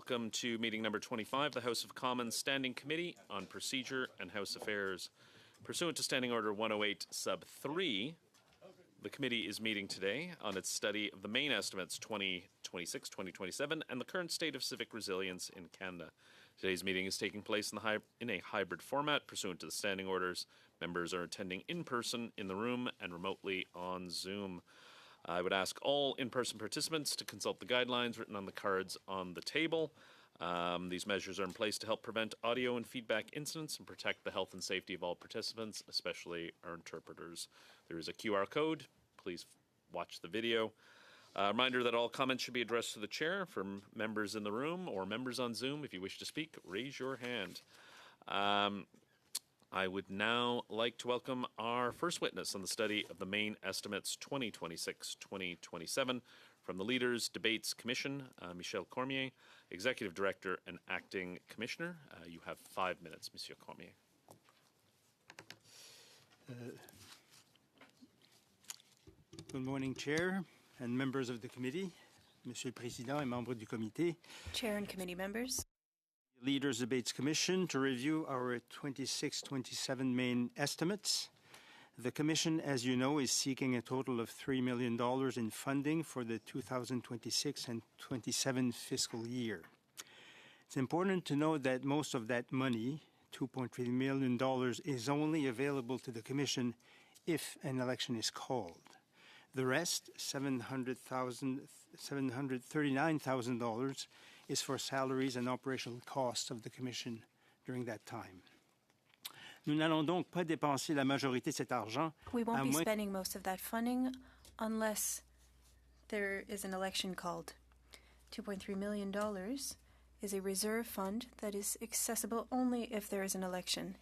welcome to meeting number 25, the House of Commons Standing Committee on Procedure and House Affairs. Pursuant to Standing Order 108 Sub 3, the committee is meeting today on its study of the main estimates 2026-2027 and the current state of civic resilience in Canada. Today's meeting is taking place in a hybrid format pursuant to the standing orders. Members are attending in person in the room and remotely on Zoom. I would ask all in-person participants to consult the guidelines written on the cards on the table. These measures are in place to help prevent audio and feedback incidents and protect the health and safety of all participants, especially our interpreters. There is a QR code. Please watch the video. Reminder that all comments should be addressed to the chair. For members in the room or members on Zoom, if you wish to speak, raise your hand. I would now like to welcome our first witness on the study of the main estimates 2026-2027 from the Leaders Debates Commission, Michel Cormier, Executive Director and Acting Commissioner. You have 5 minutes, Monsieur Cormier. Good morning, Chair and members of the committee, Monsieur le Président et membres du comité. Chair and committee members. Leaders Debates Commission to review our 26-27 main estimates. The Commission, as you know, is seeking a total of $3 million in funding for the 2026 and 27 fiscal year. It's important to note that most of that money, $2.3 million, is only available to the Commission if an election is called. The rest, $739,000, is for salaries and operational costs of the Commission during that time. Nous n'allons donc pas dépenser la majorité de cet argent. We won't be spending most of that funding unless there is an election called. $2.3 million is a reserve fund that is accessible only if there is an election.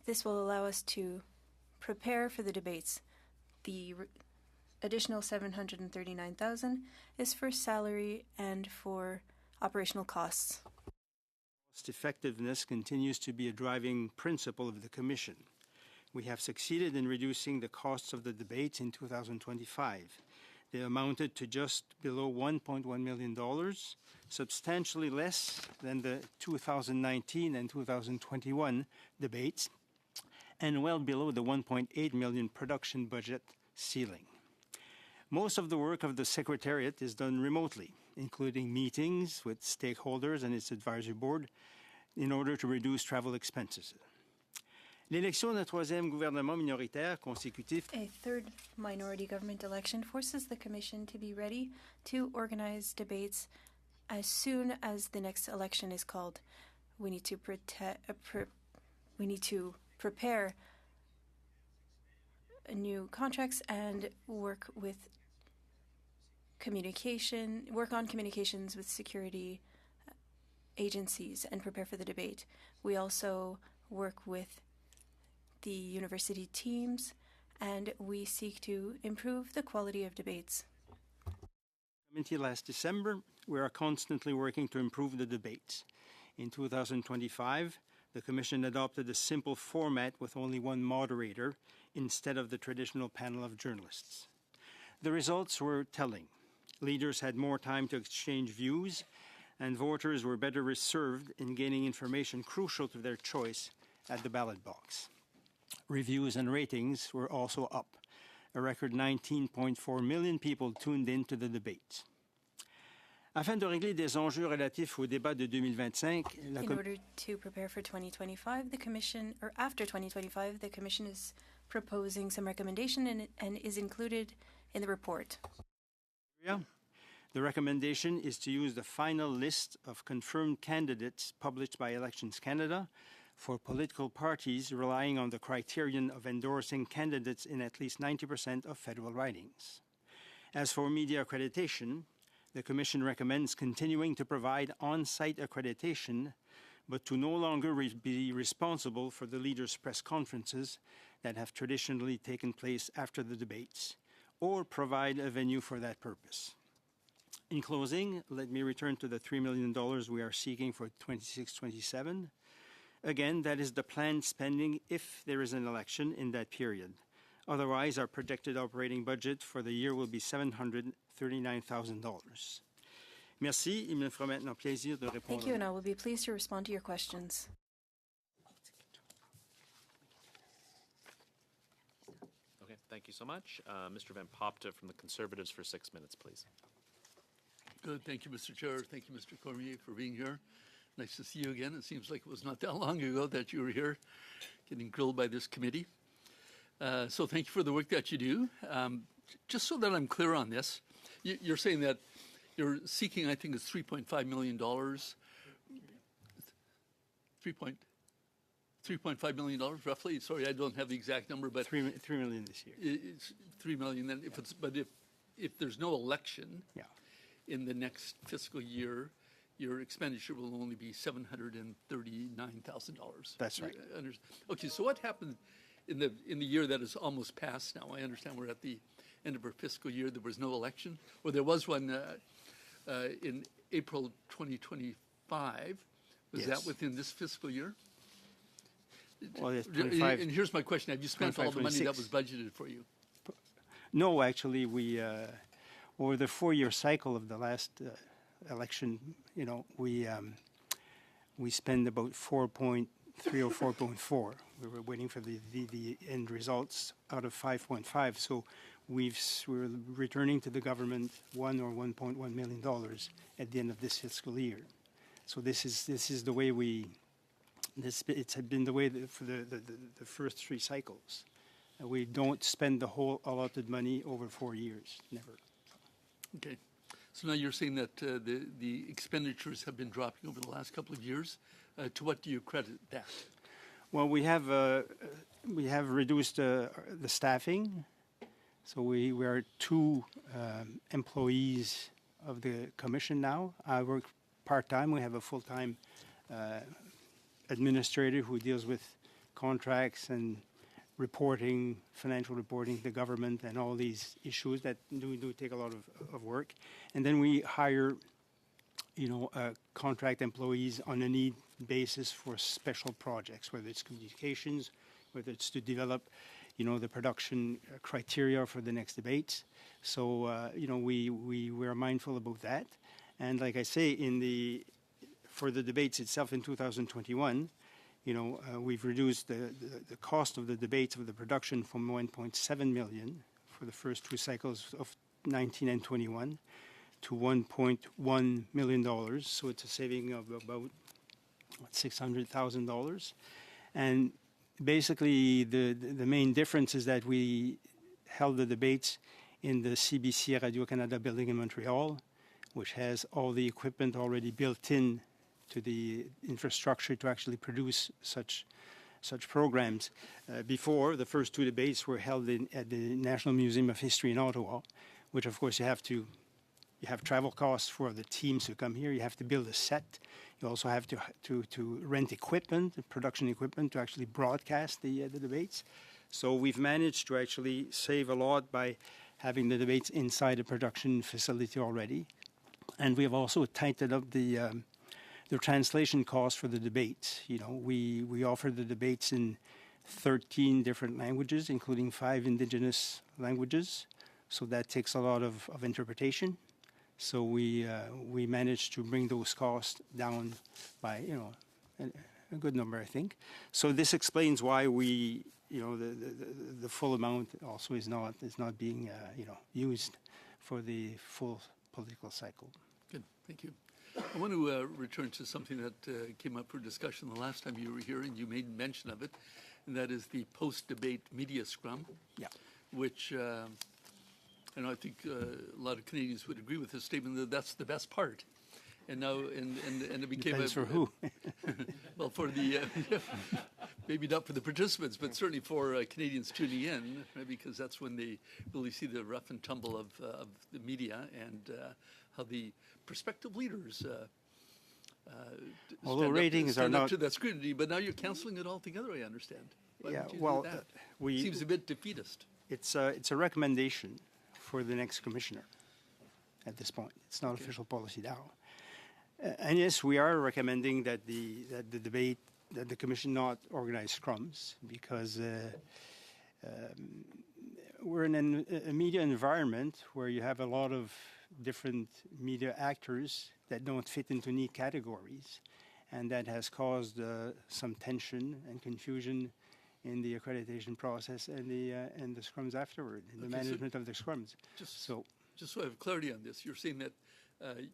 This will allow us to prepare for the debates. The additional $739,000 is for salary and for operational costs. Cost effectiveness continues to be a driving principle of the Commission. We have succeeded in reducing the costs of the debates in 2025. They amounted to just below $1.1 million, substantially less than the 2019 and 2021 debates, and well below the $1.8 million production budget ceiling. Most of the work of the Secretariat is done remotely, including meetings with stakeholders and its advisory board in order to reduce travel expenses. L'élection d'un troisième gouvernement minoritaire consécutif. A third minority government election forces the Commission to be ready to organize debates as soon as the next election is called. We need to prepare new contracts and work on communications with security agencies and prepare for the debate. We also work with the university teams and we seek to improve the quality of debates. Committee last December, we are constantly working to improve the debates. In 2025, the Commission adopted a simple format with only one moderator instead of the traditional panel of journalists. The results were telling. Leaders had more time to exchange views, and voters were better served in gaining information crucial to their choice at the ballot box. Reviews and ratings were also up. A record 19.4 million people tuned in to the debates. Afin de régler des enjeux relatifs au débat de 2025, in order to prepare for 2025, after 2025, the Commission is proposing some recommendation and is included in the report. The recommendation is to use the final list of confirmed candidates published by Elections Canada for political parties relying on the criterion of endorsing candidates in at least 90% of federal ridings. As for media accreditation, the Commission recommends continuing to provide on-site accreditation, but to no longer be responsible for the leaders' press conferences that have traditionally taken place after the debates, or provide a venue for that purpose. In closing, let me return to the $3 million we are seeking for 26-27. Again, that is the planned spending if there is an election in that period. Otherwise, our projected operating budget for the year will be $739,000. Merci. Il me fera maintenant plaisir de répondre. Thank you, and I will be pleased to respond to your questions. Okay, thank you so much. Mr. Van Popte from the Conservatives for 6 minutes, please. Good. Thank you, Mr. Chair. Thank you, Mr. Cormier, for being here. Nice to see you again. It seems like it was not that long ago that you were here getting grilled by this committee. So thank you for the work that you do. Just so that I'm clear on this, you're saying that you're seeking, I think it's $3.5 million. $3.5 million roughly. Sorry, I don't have the exact number, but $3 million this year. it's $3 million. Then if there's no election Yeah. in the next fiscal year, your expenditure will only be $739,000. That's right. Okay, so what happened in the year that is almost past now? I understand we're at the end of our fiscal year. There was no election, or there was one in April 2025. Was Yes. that within this fiscal year? Well, it's 25. And here's my question: have you spent all the money that 25, was budgeted for you? No, actually, we over the 4-year cycle of the last election, we spend about 4.3 or 4.4. We were waiting for the end results out of 5.5. So we're returning to the government $1 or $1.1 million at the end of this fiscal year. So this is the way it's been the way for the first 3 cycles. We don't spend the whole allotted money over 4 years, never. Okay. So now you're saying that the expenditures have been dropping over the last couple of years. To what do you credit that? Well, we have reduced the staffing. So we are 2 employees of the commission now. I work part-time. We have a full-time administrator who deals with contracts and reporting, financial reporting, the government, and all these issues that do take a lot of work. And then we hire, contract employees on a need basis for special projects, whether it's communications, whether it's to develop, the production criteria for the next debates. So, we're mindful about that. And like I say, for the debates itself in 2021, we've reduced the cost of the debates of the production from 1.7 million for the first 2 cycles of 19 and 21 to $1.1 million. So it's a saving of about $600,000. And basically, the main difference is that we held the debates in the CBC Radio-Canada building in Montreal, which has all the equipment already built in to the infrastructure to actually produce such programs. Before, the first 2 debates were held at the National Museum of History in Ottawa, which of course you have travel costs for the teams who come here. You have to build a set. You also have to rent equipment, production equipment, to actually broadcast the debates. So we've managed to actually save a lot by having the debates inside a production facility already. And we have also tightened up the translation costs for the debates. We offer the debates in 13 different languages, including 5 indigenous languages. So that takes a lot of interpretation. So we managed to bring those costs down by a good number, I think. So this explains why the full amount also is not being used for the full political cycle. Good, thank you. I want to return to something that came up for discussion the last time you were here, and you made mention of it, and that is the post-debate media scrum, which and I think a lot of Canadians would agree with this statement that that's the best part. And now, and it became Depends for who? Well, for the maybe not for the participants, but certainly for Canadians tuning in, right, because that's when they really see the rough and tumble of the media and how the prospective leaders although ratings are stand up not to that scrutiny. But now you're canceling it altogether, I understand. Why would you well, do that? we Seems a bit defeatist. it's a recommendation for the next commissioner. At this point, it's not official policy now. And yes, we are recommending that the debate, that the commission not organize scrums, because we're in a media environment where you have a lot of different media actors that don't fit into neat categories, and that has caused some tension and confusion in the accreditation process and the scrums afterward, in the Okay, so management of the scrums. Just so I have clarity on this, you're saying that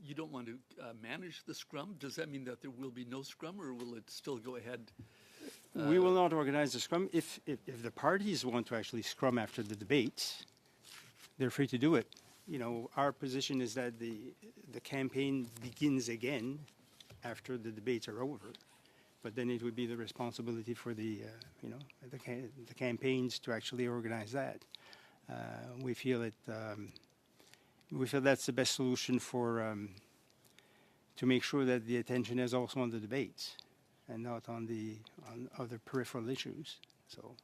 you don't want to manage the scrum? Does that mean that there will be no scrum, or will it still go ahead? We will not organize the scrum. If the parties want to actually scrum after the debates, they're free to do it. You know, our position is that the campaign begins again after the debates are over, but then it would be the responsibility for the campaigns to actually organize that. We feel that's the best solution for to make sure that the attention is also on the debates and not on other peripheral issues. So,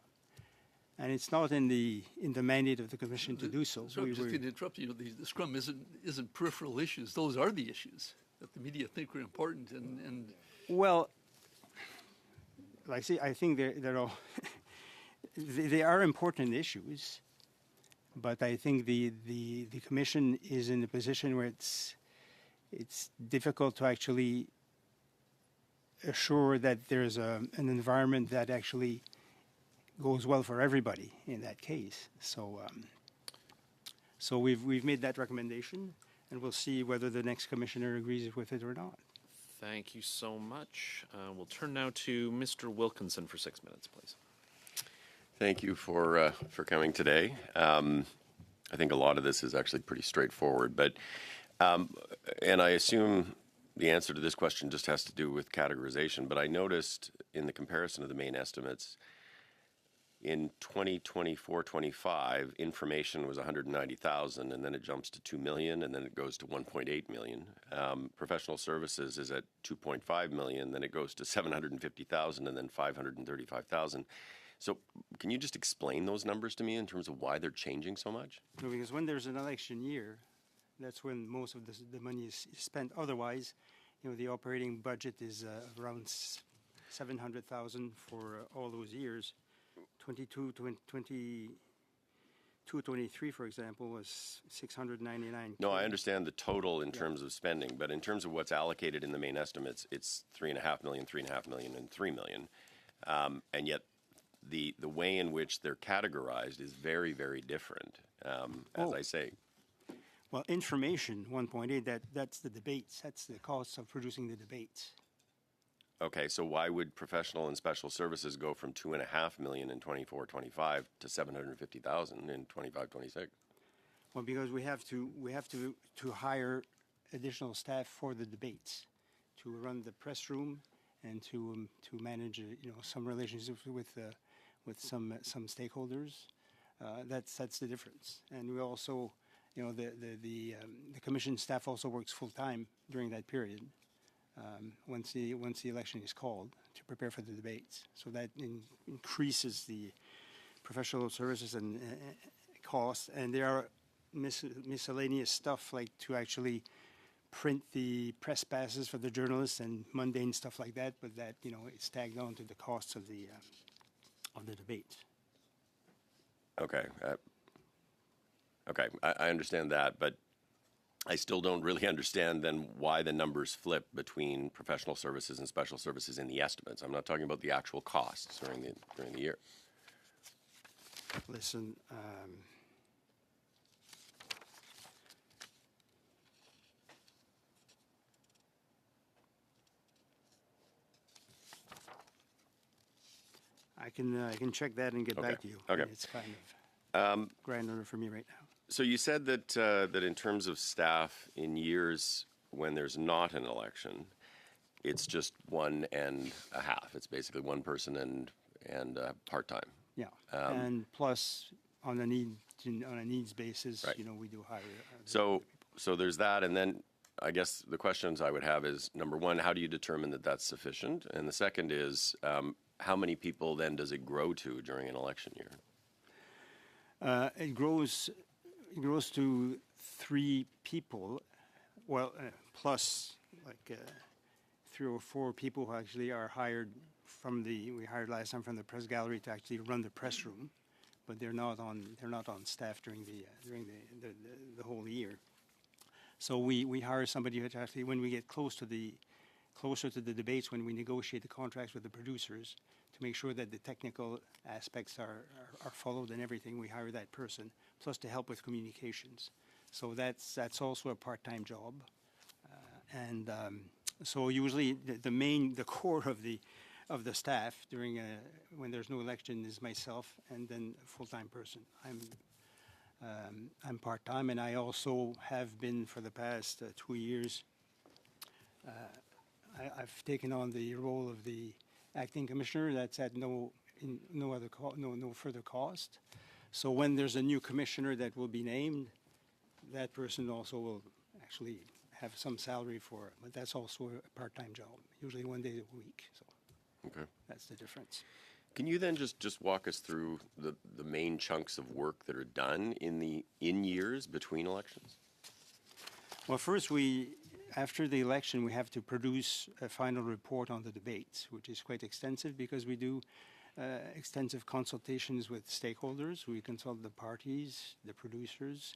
and it's not in the mandate of the commission to do so. So I'm just going to interrupt you. The scrum isn't peripheral issues. Those are the issues that the media think are important. And well, like I say, I think they're all they are important issues, but I think the commission is in a position where it's difficult to actually assure that there's an environment that actually goes well for everybody in that case. So we've made that recommendation, and we'll see whether the next commissioner agrees with it or not. Thank you so much. We'll turn now to Mr. Wilkinson for 6 minutes, please. Thank you for coming today. I think a lot of this is actually pretty straightforward, but and I assume the answer to this question just has to do with categorization, but I noticed in the comparison of the main estimates, in 2024-25, information was 190,000, and then it jumps to 2 million, and then it goes to 1.8 million. Professional services is at 2.5 million, then it goes to 750,000, and then 535,000. So can you just explain those numbers to me in terms of why they're changing so much? No, because when there's an election year, that's when most of the money is spent. Otherwise, the operating budget is around 700,000 for all those years. 22-23, for example, was 699. No, I understand the total in terms of spending, but in terms of what's allocated in the main estimates, it's 3.5 million, 3.5 million, and 3 million. And yet the way in which they're categorized is very, very different, as I say. Well, information, 1.8, that's the debates. That's the cost of producing the debates. Okay, so why would professional and special services go from 2.5 million in 24-25 to 750,000 in 25-26? Well, because we have to hire additional staff for the debates, to run the press room, and to manage some relationships with some stakeholders. That's the difference. And we also, the commission staff also works full time during that period. Once the election is called, to prepare for the debates, so that increases the professional services and costs. And there are miscellaneous stuff like to actually print the press passes for the journalists and mundane stuff like that. But that it's tagged on to the costs of the debate. Okay, I understand that, but I still don't really understand then why the numbers flip between professional services and special services in the estimates. I'm not talking about the actual costs during the year. Listen, I can check that and get back to you. Okay. It's kind of granular for me right now. So you said that that in terms of staff in years when there's not an election, it's just 1.5. It's basically one person and part-time. Yeah, and plus on a needs basis, Right. We do hire. So there's that, and then I guess the questions I would have is, number one, how do you determine that that's sufficient? And the second is, how many people then does it grow to during an election year? It grows to 3 people, plus like 3 or 4 people who actually are hired we hired last time from the press gallery to actually run the press room, but they're not on staff during the whole year. So we hire somebody who actually, when we get closer to the debates, when we negotiate the contracts with the producers, to make sure that the technical aspects are followed and everything, we hire that person, plus to help with communications. So that's also a part-time job. So usually the core of the staff during when there's no election is myself and then a full-time person. I'm part-time, and I also have been for the past 2 years. I've taken on the role of the acting commissioner. That's at no further cost. So when there's a new commissioner that will be named, that person also will actually have some salary for it. But that's also a part-time job, usually 1 day a week. So Okay. that's the difference. Can you then just walk us through the main chunks of work that are done in years between elections? Well, first, after the election, we have to produce a final report on the debates, which is quite extensive because we do extensive consultations with stakeholders. We consult the parties, the producers,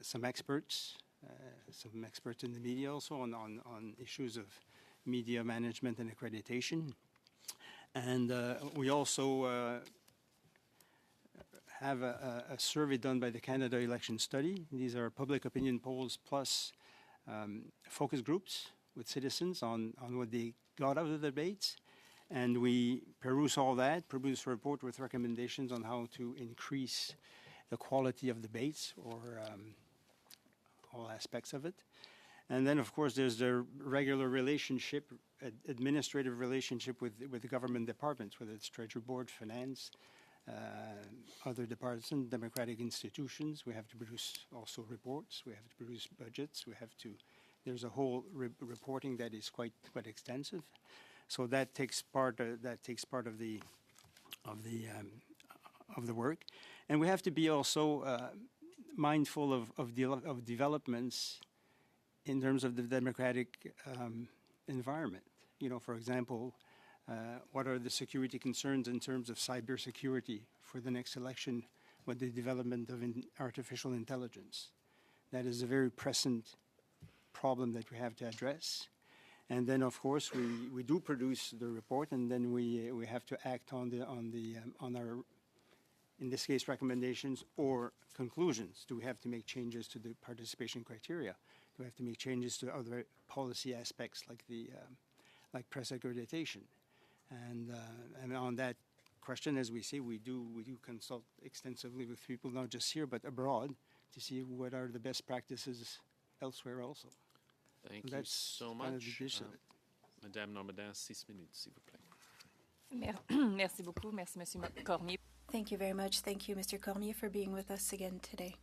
some experts in the media also on issues of media management and accreditation. And we also have a survey done by the Canada Election Study. These are public opinion polls plus focus groups with citizens on what they got out of the debates. And we peruse all that, produce a report with recommendations on how to increase the quality of debates or all aspects of it. And then, of course, there's the regular relationship, administrative relationship with the government departments, whether it's Treasury Board, Finance, other departments, democratic institutions. We have to produce also reports. We have to produce budgets. There's a whole reporting that is quite extensive. So that takes part of the work, and we have to be also mindful of developments in terms of the democratic environment. For example, what are the security concerns in terms of cybersecurity for the next election with the development of artificial intelligence? That is a very present problem that we have to address. And then, of course, we do produce the report, and then we have to act on our, in this case, recommendations or conclusions. Do we have to make changes to the participation criteria? Do we have to make changes to other policy aspects like press accreditation? And on that question, as we say, we do consult extensively with people, not just here but abroad, to see what are the best practices elsewhere also. Thank you That's so kind of much. the gist of it. Madame Normandin, 6 minutes, s'il vous plaît. Merci beaucoup. Merci, Monsieur Cormier. Thank you very much. Thank you, Mr. Cormier, for being with us again today.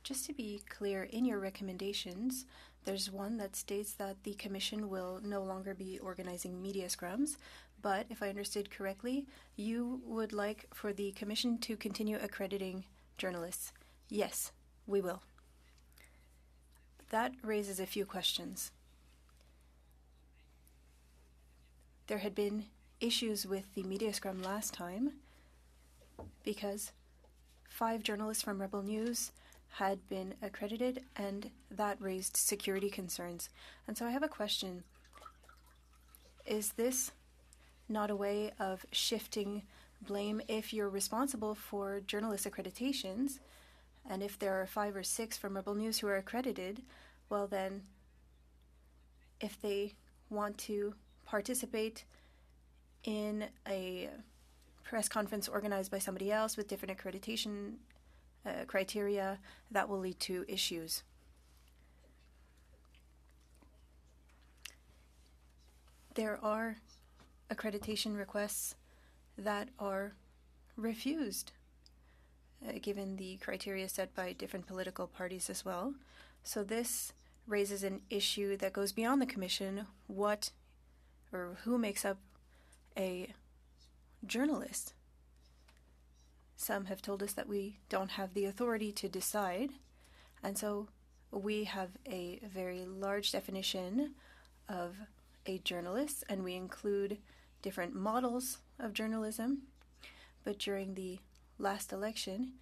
Just to be clear, in your recommendations, there's one that states that the Commission will no longer be organizing media scrums, but if I understood correctly, you would like for the Commission to continue accrediting journalists. Yes, we will. That raises a few questions. There had been issues with the media scrum last time because 5 journalists from Rebel News had been accredited, and that raised security concerns. And so I have a question. Is this not a way of shifting blame if you're responsible for journalist accreditations? And if there are 5 or 6 from Rebel News who are accredited, well then, if they want to participate in a press conference organized by somebody else with different accreditation criteria, that will lead to issues. There are accreditation requests that are refused, given the criteria set by different political parties as well. So this raises an issue that goes beyond the Commission. What or who makes up a journalist? Some have told us that we don't have the authority to decide, and so we have a very large definition of a journalist, and we include different models of journalism. But during the last election,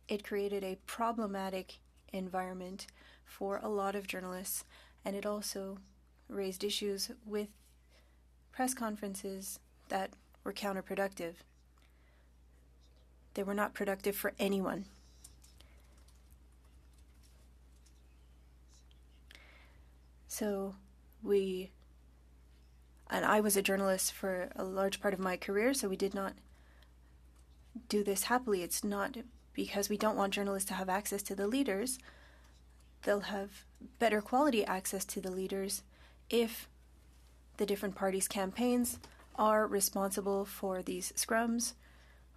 it created a problematic environment for a lot of journalists, and it also raised issues with press conferences that were counterproductive. They were not productive for anyone. So and I was a journalist for a large part of my career, so we did not do this happily. It's not because we don't want journalists to have access to the leaders. They'll have better quality access to the leaders if the different parties' campaigns are responsible for these scrums,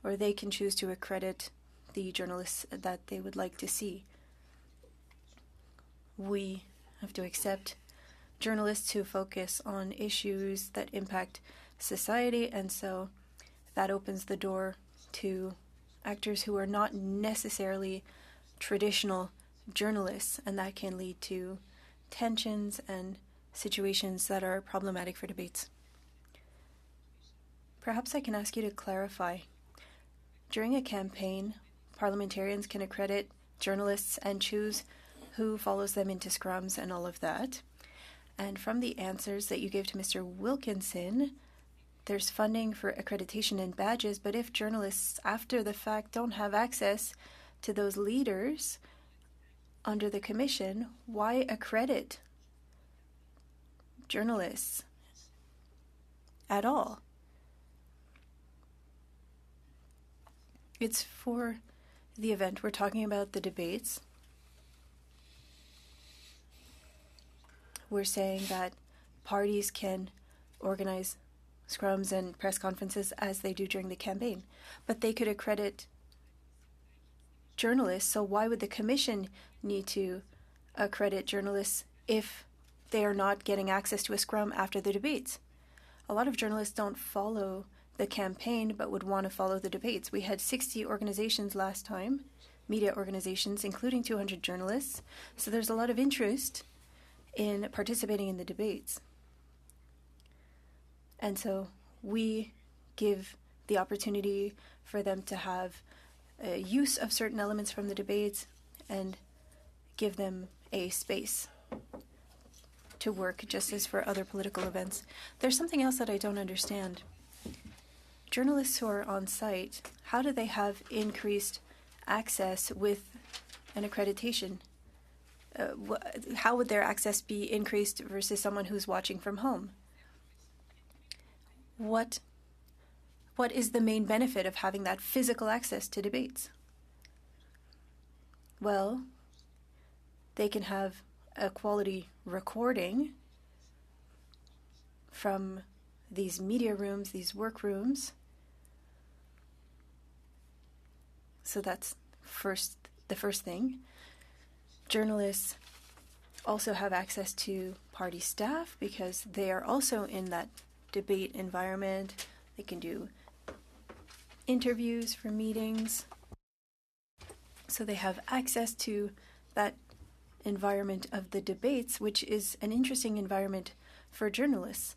or they can choose to accredit the journalists that they would like to see. We have to accept journalists who focus on issues that impact society, and so that opens the door to actors who are not necessarily traditional journalists, and that can lead to tensions and situations that are problematic for debates. Perhaps I can ask you to clarify. During a campaign, parliamentarians can accredit journalists and choose who follows them into scrums and all of that. And from the answers that you gave to Mr. Wilkinson, there's funding for accreditation and badges, but if journalists after the fact don't have access to those leaders under the commission, why accredit journalists at all? It's for the event. We're talking about the debates. We're saying that parties can organize scrums and press conferences as they do during the campaign, but they could accredit journalists. So why would the commission need to accredit journalists if they are not getting access to a scrum after the debates? A lot of journalists don't follow the campaign but would want to follow the debates. We had 60 organizations last time, media organizations, including 200 journalists. So there's a lot of interest in participating in the debates. And so we give the opportunity for them to have use of certain elements from the debates and give them a space to work, just as for other political events. There's something else that I don't understand. Journalists who are on site, how do they have increased access with an accreditation? How would their access be increased versus someone who's watching from home? What is the main benefit of having that physical access to debates? Well, they can have a quality recording from these media rooms, these workrooms. So that's the first thing. Journalists also have access to party staff because they are also in that debate environment. They can do interviews for meetings. So they have access to that environment of the debates, which is an interesting environment for journalists.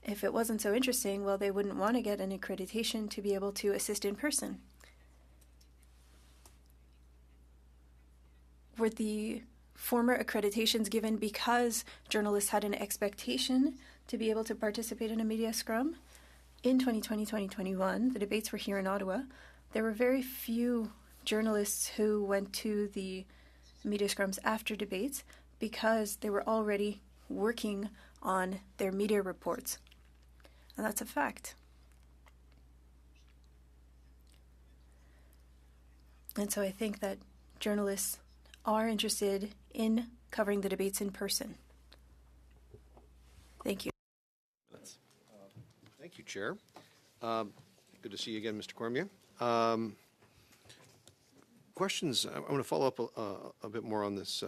If it wasn't so interesting, well, they wouldn't want to get an accreditation to be able to assist in person. Were the former accreditations given because journalists had an expectation to be able to participate in a media scrum? In 2020-2021, the debates were here in Ottawa. There were very few journalists who went to the media scrums after debates because they were already working on their media reports. And that's a fact. And so I think that journalists are interested in covering the debates in person. Thank you. Thank you, Chair. Good to see you again, Mr. Cormier. Questions, I want to follow up a bit more on this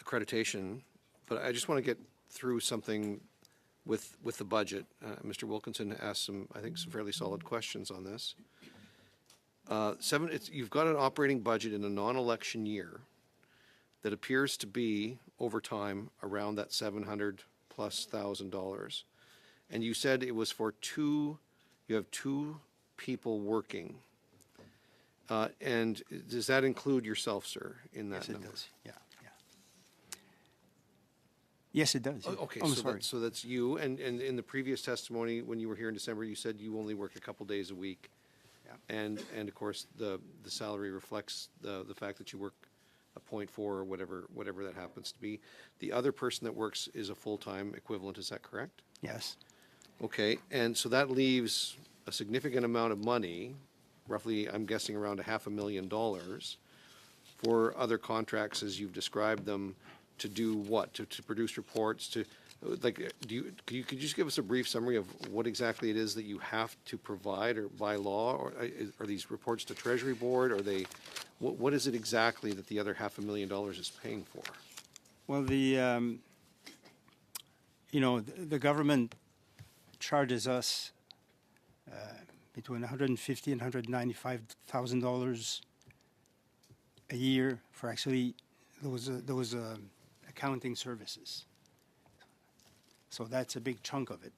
accreditation, but I just want to get through something with the budget. Mr. Wilkinson asked some fairly solid questions on this. You've got an operating budget in a non-election year that appears to be over time around that $700,000+, and you said it was for you have two people working. And does that include yourself, sir, in that Yes, it number? does. Yeah, yeah. Yes, it does. Oh, okay, I'm so sorry. so that's you. And in the previous testimony, when you were here in December, you said you only work a couple days a week. Yeah. And of course, the salary reflects the fact that you work a 0.4 or whatever that happens to be. The other person that works is a full-time equivalent, is that correct? Yes. Okay, and so that leaves a significant amount of money, roughly, I'm guessing around $500,000, for other contracts as you've described them, to do what? To produce reports, to, like, could you just give us a brief summary of what exactly it is that you have to provide or by law? Or are these reports to Treasury Board? Are they, what is it exactly that the other $500,000 is paying for? Well, the government charges us between $150,000 and $195,000 a year for actually those accounting services. So that's a big chunk of it.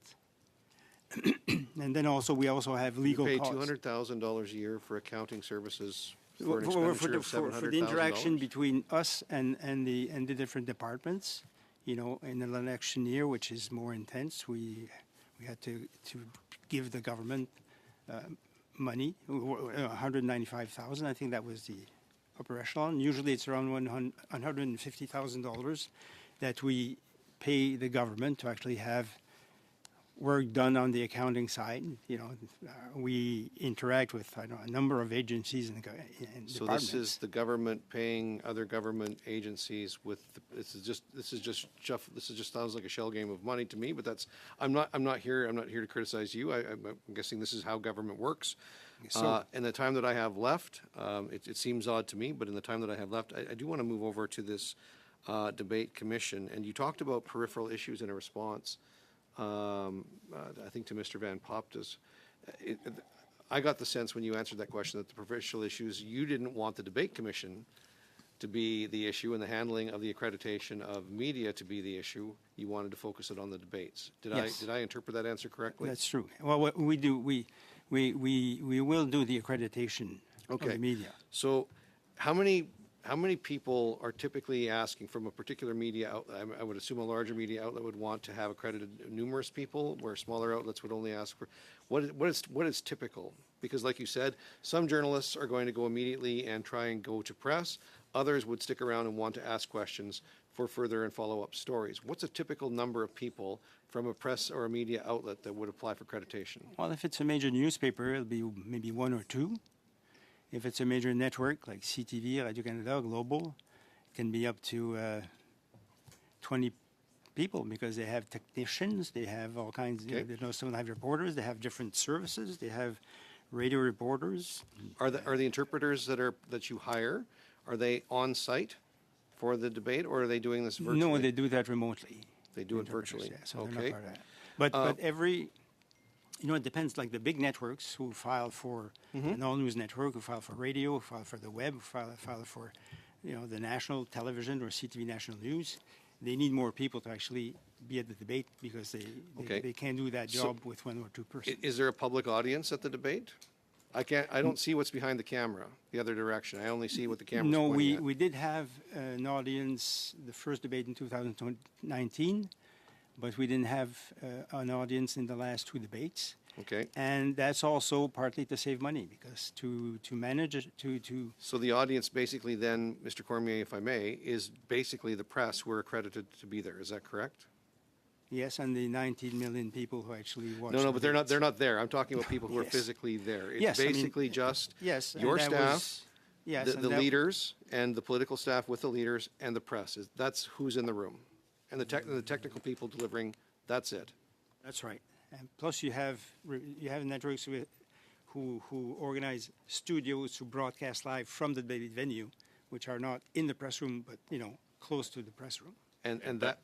And then also we also have legal You pay costs. $200,000 a year for accounting services for For- an for expenditure of for the interaction $700,000? between us and the different departments, in an election year, which is more intense, we had to give the government money, $195,000. I think that was the upper echelon. Usually it's around $150,000 that we pay the government to actually have work done on the accounting side. We interact with a number of agencies and So departments. this is the government paying other government agencies with, this just sounds like a shell game of money to me, but that's, I'm not here to criticize you. I'm guessing this is how government works. So- In the time that I have left, it seems odd to me, but in the time that I have left, I do want to move over to this debate commission. And you talked about peripheral issues in a response, I think to Mr. Van Poptus. I got the sense when you answered that question that the peripheral issues, you didn't want the debate commission to be the issue and the handling of the accreditation of media to be the issue. You wanted to focus it on the debates. Yes. Did I interpret that answer correctly? That's true. Well, what we do, we will do the accreditation of Okay. the media. So how many people are typically asking from a particular media outlet? I would assume a larger media outlet would want to have accredited numerous people, where smaller outlets would only ask for, what is typical? Because like you said, some journalists are going to go immediately and try and go to press. Others would stick around and want to ask questions for further and follow-up stories. What's a typical number of people from a press or a media outlet that would apply for accreditation? Well, if it's a major newspaper, it'll be maybe one or two. If it's a major network like CTV, Radio-Canada, Global, it can be up to 20 people because they have technicians, they have all kinds, Okay. some have reporters, they have different services, they have radio reporters. Are the interpreters that you hire, are they on site for the debate, or are they doing this virtually? No, they do that remotely. They do it Interpreters, virtually. yeah, so they're Okay. not part of that. But every, it depends. Like the big networks who file for an all-news network, who file for radio, who file for the web, who file for, the national television or CTV National News. They need more people to actually be at the debate because Okay. they can't do that So- job with one or two persons. Is there a public audience at the debate? I don't see what's behind the camera, the other direction. I only see what the camera's No, pointing at. we did have an audience, the first debate in 2019, but we didn't have an audience in the last two debates. Okay. And that's also partly to save money because to manage it, to So the audience basically then, Mr. Cormier, if I may, is basically the press who are accredited to be there. Is that correct? yes, and the 19 million people who actually watch. No, the but they're debates. not there. I'm talking about people who are Yes. physically there. It's Yes, I mean, basically just Yes, and your that staff, was- yes, the and that- leaders, and the political staff with the leaders, and the press. That's who's in the room. And the technical people delivering, that's it. That's right. And plus, you have networks who organize studios to broadcast live from the debate venue, which are not in the press room, but close to the press room. And that,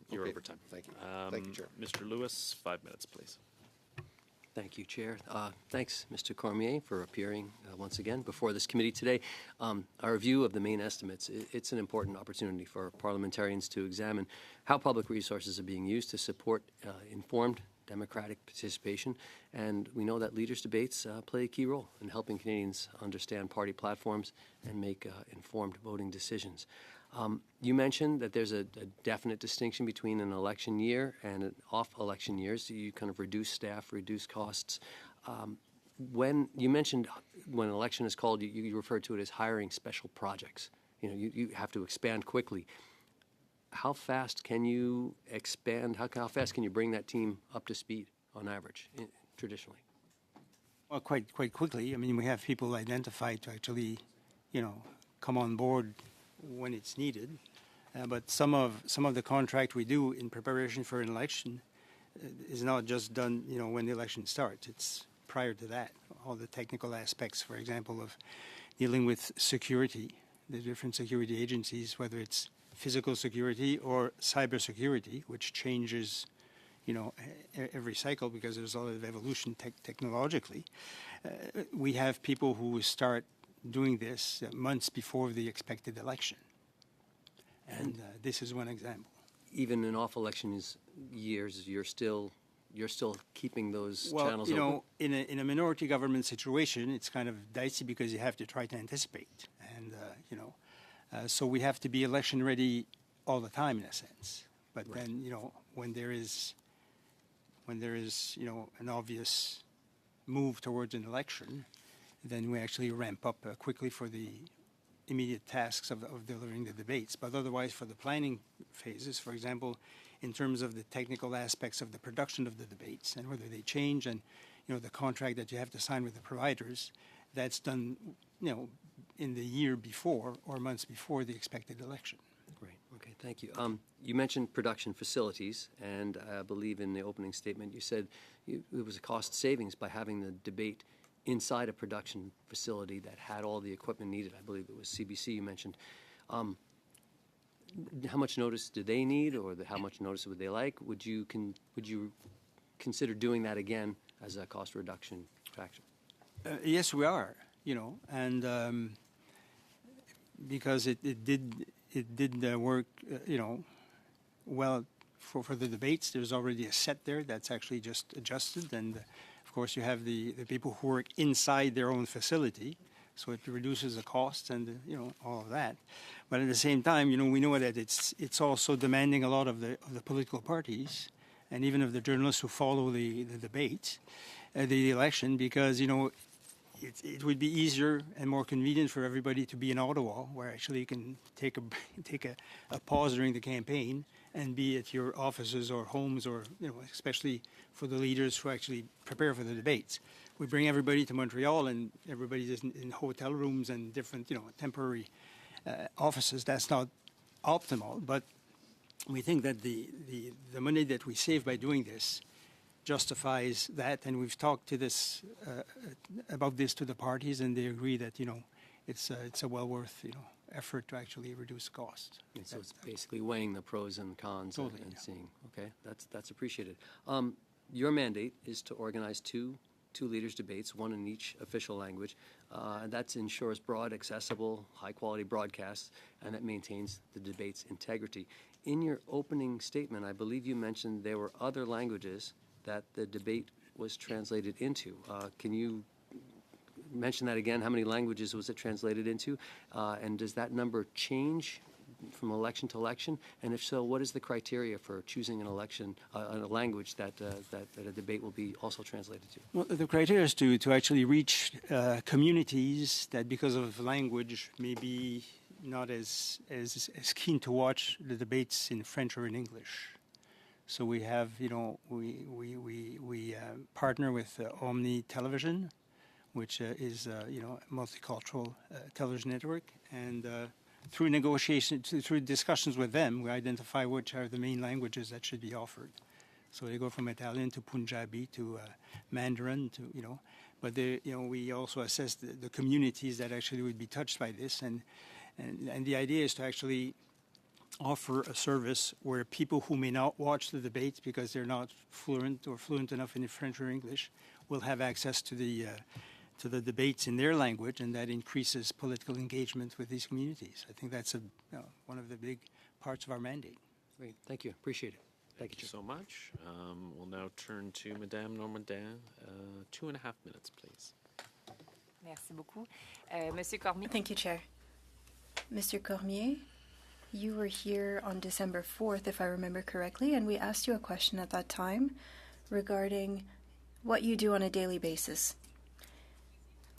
You're Okay. over time. Thank you. Thank you, Chair. Mr. Lewis, 5 minutes, please. Thank you, Chair. Thanks, Mr. Cormier, for appearing once again before this committee today. Our review of the main estimates, it's an important opportunity for parliamentarians to examine how public resources are being used to support informed democratic participation, and we know that leaders' debates play a key role in helping Canadians understand party platforms and make informed voting decisions. You mentioned that there's a definite distinction between an election year and an off-election years. So you kind of reduce staff, reduce costs. When you mentioned when an election is called, you referred to it as hiring special projects. You have to expand quickly. How fast can you expand? How fast can you bring that team up to speed on average, traditionally? Well, quite quickly. I mean, we have people identified to actually, come on board when it's needed. But some of the contract we do in preparation for an election is not just done, when the election starts. It's prior to that. All the technical aspects, for example, of dealing with security, the different security agencies, whether it's physical security or cybersecurity, which changes, every cycle because there's a lot of evolution technologically. We have people who start doing this months before the expected election. And this is one example. Even in off-election years, you're still keeping those channels open? Well, in a minority government situation, it's kind of dicey because you have to try to anticipate. And, so we have to be election ready all the time in a sense. But Right. then, when there is, an obvious move towards an election, then we actually ramp up quickly for the immediate tasks of delivering the debates. But otherwise, for the planning phases, for example, in terms of the technical aspects of the production of the debates and whether they change and, the contract that you have to sign with the providers, that's done, in the year before or months before the expected election. Great. Okay, thank you. You mentioned production facilities, and I believe in the opening statement you said it was a cost savings by having the debate inside a production facility that had all the equipment needed. I believe it was CBC you mentioned. How much notice do they need, or how much notice would they like? Would you consider doing that again as a cost reduction factor? Yes, we are. And because it did work, well for the debates. There's already a set there that's actually just adjusted, and of course you have the people who work inside their own facility, so it reduces the costs and all of that. But at the same time, we know that it's also demanding a lot of the political parties and even of the journalists who follow the debate, the election, because it would be easier and more convenient for everybody to be in Ottawa, where actually you can take a pause during the campaign and be at your offices or homes, or especially for the leaders who actually prepare for the debates. We bring everybody to Montreal, and everybody's in hotel rooms and different temporary offices. That's not optimal, but we think that the money that we save by doing this justifies that, and we've talked to this about this to the parties, and they agree that it's a well worth effort to actually reduce costs. And so it's basically weighing the pros and cons Totally, and yeah. seeing. Okay, that's appreciated. Your mandate is to organize two leaders' debates, one in each official language. And that ensures broad, accessible, high-quality broadcasts, and that maintains the debate's integrity. In your opening statement, I believe you mentioned there were other languages that the debate was translated into. Can you mention that again? How many languages was it translated into? And does that number change from election to election? And if so, what is the criteria for choosing a language that a debate will be also translated to? Well, the criteria is to actually reach communities that, because of language, may be not as keen to watch the debates in French or in English. So we have, we partner with Omni Television, which is, a multicultural television network, and through negotiations, through discussions with them, we identify which are the main languages that should be offered. So they go from Italian to Punjabi to Mandarin to, but we also assess the communities that actually would be touched by this, and the idea is to actually offer a service where people who may not watch the debates because they're not fluent enough in French or English will have access to the debates in their language, and that increases political engagement with these communities. I think that's one of the big parts of our mandate. Great, thank you, appreciate it. Thank you, Chair. so much. We'll now turn to Madame Normandin. 2.5 minutes, please. Merci beaucoup. Monsieur Cormier. Thank you, Chair. Mr. Cormier, you were here on December 4th, if I remember correctly, and we asked you a question at that time regarding what you do on a daily basis.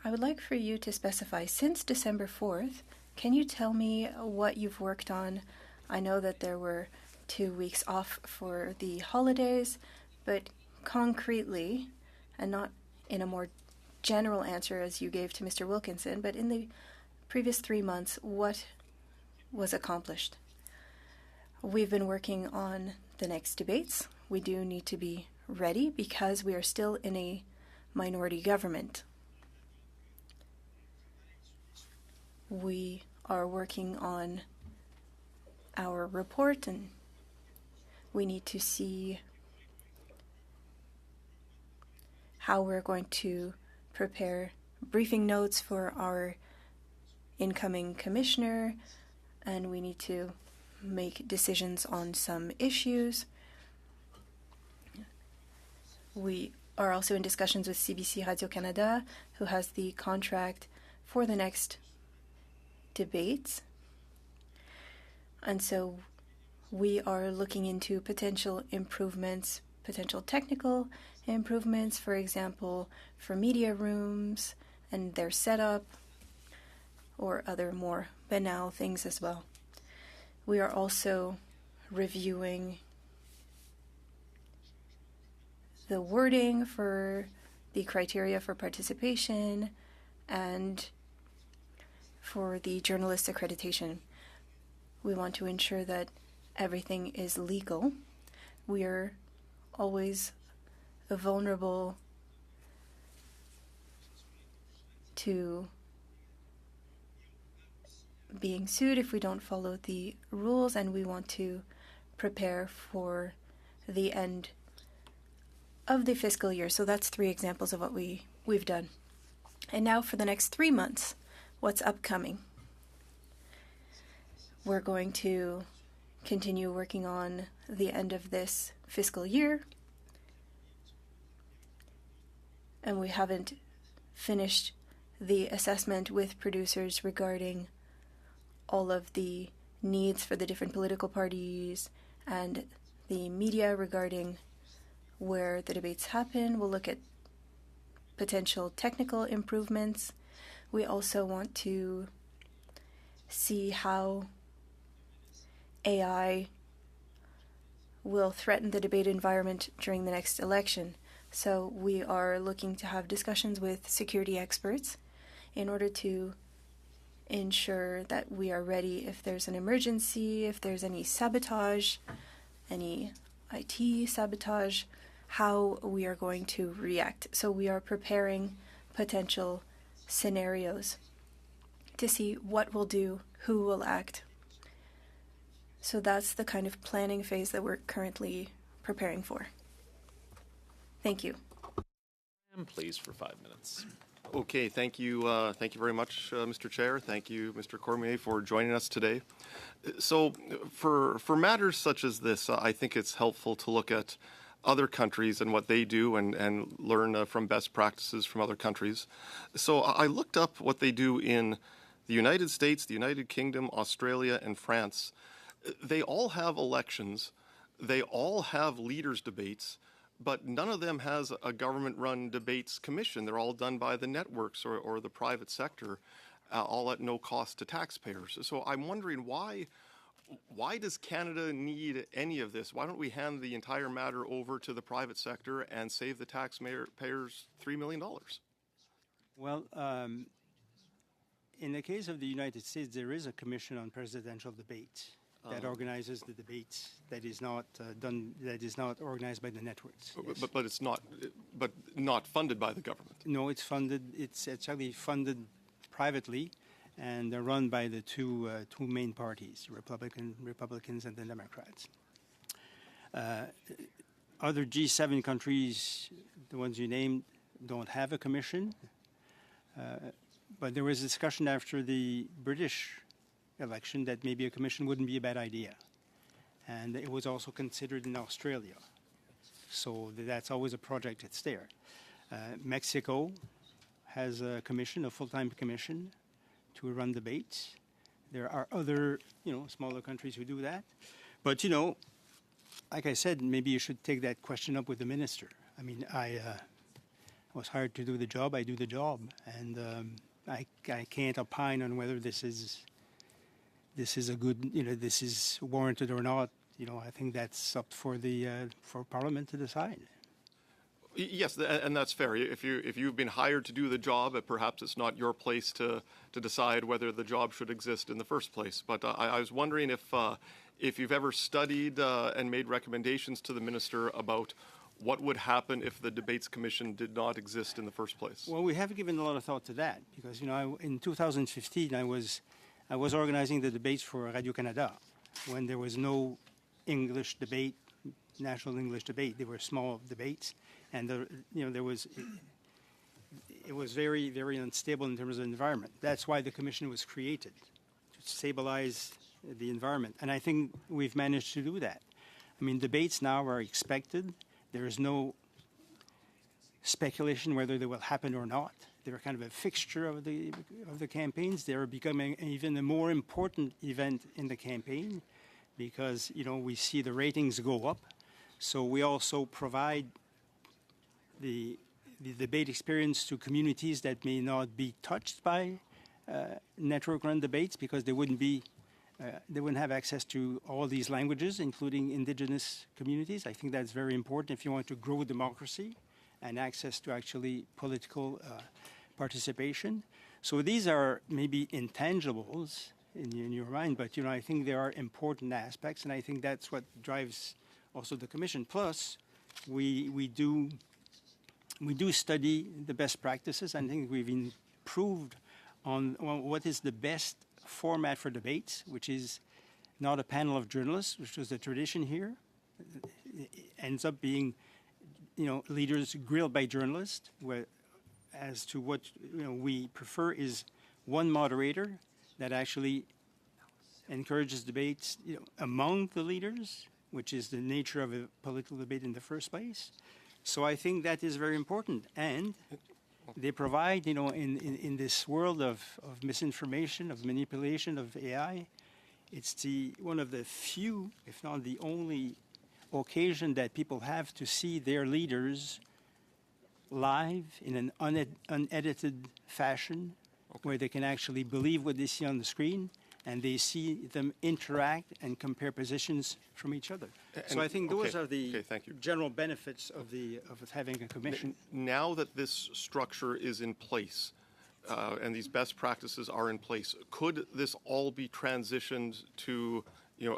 I would like for you to specify, since December 4th, can you tell me what you've worked on? I know that there were 2 weeks off for the holidays, but concretely, and not in a more general answer as you gave to Mr. Wilkinson, but in the previous 3 months, what was accomplished? We've been working on the next debates. We do need to be ready because we are still in a minority government. We are working on our report, and we need to see how we're going to prepare briefing notes for our incoming commissioner, and we need to make decisions on some issues. We are also in discussions with CBC Radio-Canada, who has the contract for the next debates. And so we are looking into potential improvements, potential technical improvements, for example, for media rooms and their setup, or other more banal things as well. We are also reviewing the wording for the criteria for participation and for the journalist accreditation. We want to ensure that everything is legal. We are always vulnerable to being sued if we don't follow the rules, and we want to prepare for the end of the fiscal year. So that's 3 examples of what we've done. And now for the next 3 months, what's upcoming? We're going to continue working on the end of this fiscal year, and we haven't finished the assessment with producers regarding all of the needs for the different political parties and the media regarding where the debates happen. We'll look at potential technical improvements. We also want to see how AI will threaten the debate environment during the next election. So we are looking to have discussions with security experts in order to ensure that we are ready if there's an emergency, if there's any sabotage, any IT sabotage, how we are going to react. So we are preparing potential scenarios to see what we'll do, who will act. So that's the kind of planning phase that we're currently preparing for. Thank you. And please, for 5 minutes. Okay, thank you very much, Mr. Chair. Thank you, Mr. Cormier, for joining us today. So, for matters such as this, I think it's helpful to look at other countries and what they do and learn from best practices from other countries. So, I looked up what they do in the United States, the United Kingdom, Australia, and France. They all have elections. They all have leaders' debates. But none of them has a government-run debates commission. They're all done by the networks or the private sector, all at no cost to taxpayers. So I'm wondering why does Canada need any of this? Why don't we hand the entire matter over to the private sector and save the taxpayers $3 million? Well, in the case of the United States, there is a commission on presidential debate that organizes the debates. That is not done. That is not organized by the networks. Yes. But it's not funded by the government. No, it's funded. It's actually funded privately, and they're run by the two main parties, Republicans and the Democrats. Other G7 countries, the ones you named, don't have a commission. But there was a discussion after the British election that maybe a commission wouldn't be a bad idea. and it was also considered in Australia. So that's always a project that's there. Mexico has a commission, a full-time commission, to run debates. There are other, smaller countries who do that. But, like I said, maybe you should take that question up with the minister. I mean, I was hired to do the job. I do the job, and I can't opine on whether this is a good, this is warranted or not. I think that's up for Parliament to decide. Yes, and that's fair. If you've been hired to do the job, perhaps it's not your place to decide whether the job should exist in the first place. But I was wondering if you've ever studied and made recommendations to the minister about what would happen if the Debates Commission did not exist in the first place. Well, we have given a lot of thought to that because in 2015 I was organizing the debates for Radio-Canada when there was no English debate, national English debate. They were small debates. And it was very, very unstable in terms of the environment. That's why the commission was created, to stabilize the environment. And I think we've managed to do that. I mean, debates now are expected. There is no speculation whether they will happen or not. They're kind of a fixture of the campaigns. They're becoming even a more important event in the campaign because we see the ratings go up. So we also provide the debate experience to communities that may not be touched by network-run debates because they wouldn't have access to all these languages, including indigenous communities. I think that's very important if you want to grow democracy and access to actually political participation. So these are maybe intangibles in your mind, but I think there are important aspects, and I think that's what drives also the commission. Plus, we do study the best practices. I think we've improved on what is the best format for debates, which is not a panel of journalists, which was the tradition here. It ends up being, leaders grilled by journalists. As to what we prefer is one moderator that actually encourages debates among the leaders, which is the nature of a political debate in the first place. So I think that is very important. And they provide, in this world of misinformation, of manipulation, of AI, it's one of the few, if not the only, occasion that people have to see their leaders live in an unedited fashion, where they can actually believe what they see on the screen, and they see them interact and compare positions from each other. So I think those are the general benefits of having a commission. Now that this structure is in place and these best practices are in place, could this all be transitioned to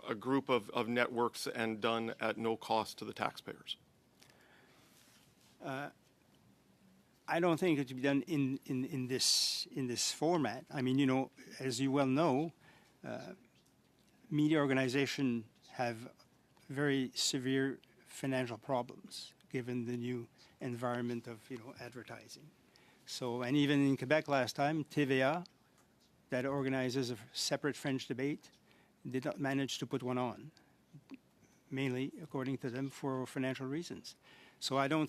a group of networks and done at no cost to the taxpayers? I don't think it should be done in this format. I mean, as you well know, media organizations have very severe financial problems given the new environment of advertising. So, and even in Quebec last time, TVA, that organizes a separate French debate, did not manage to put one on, mainly, according to them, for financial reasons. So I'm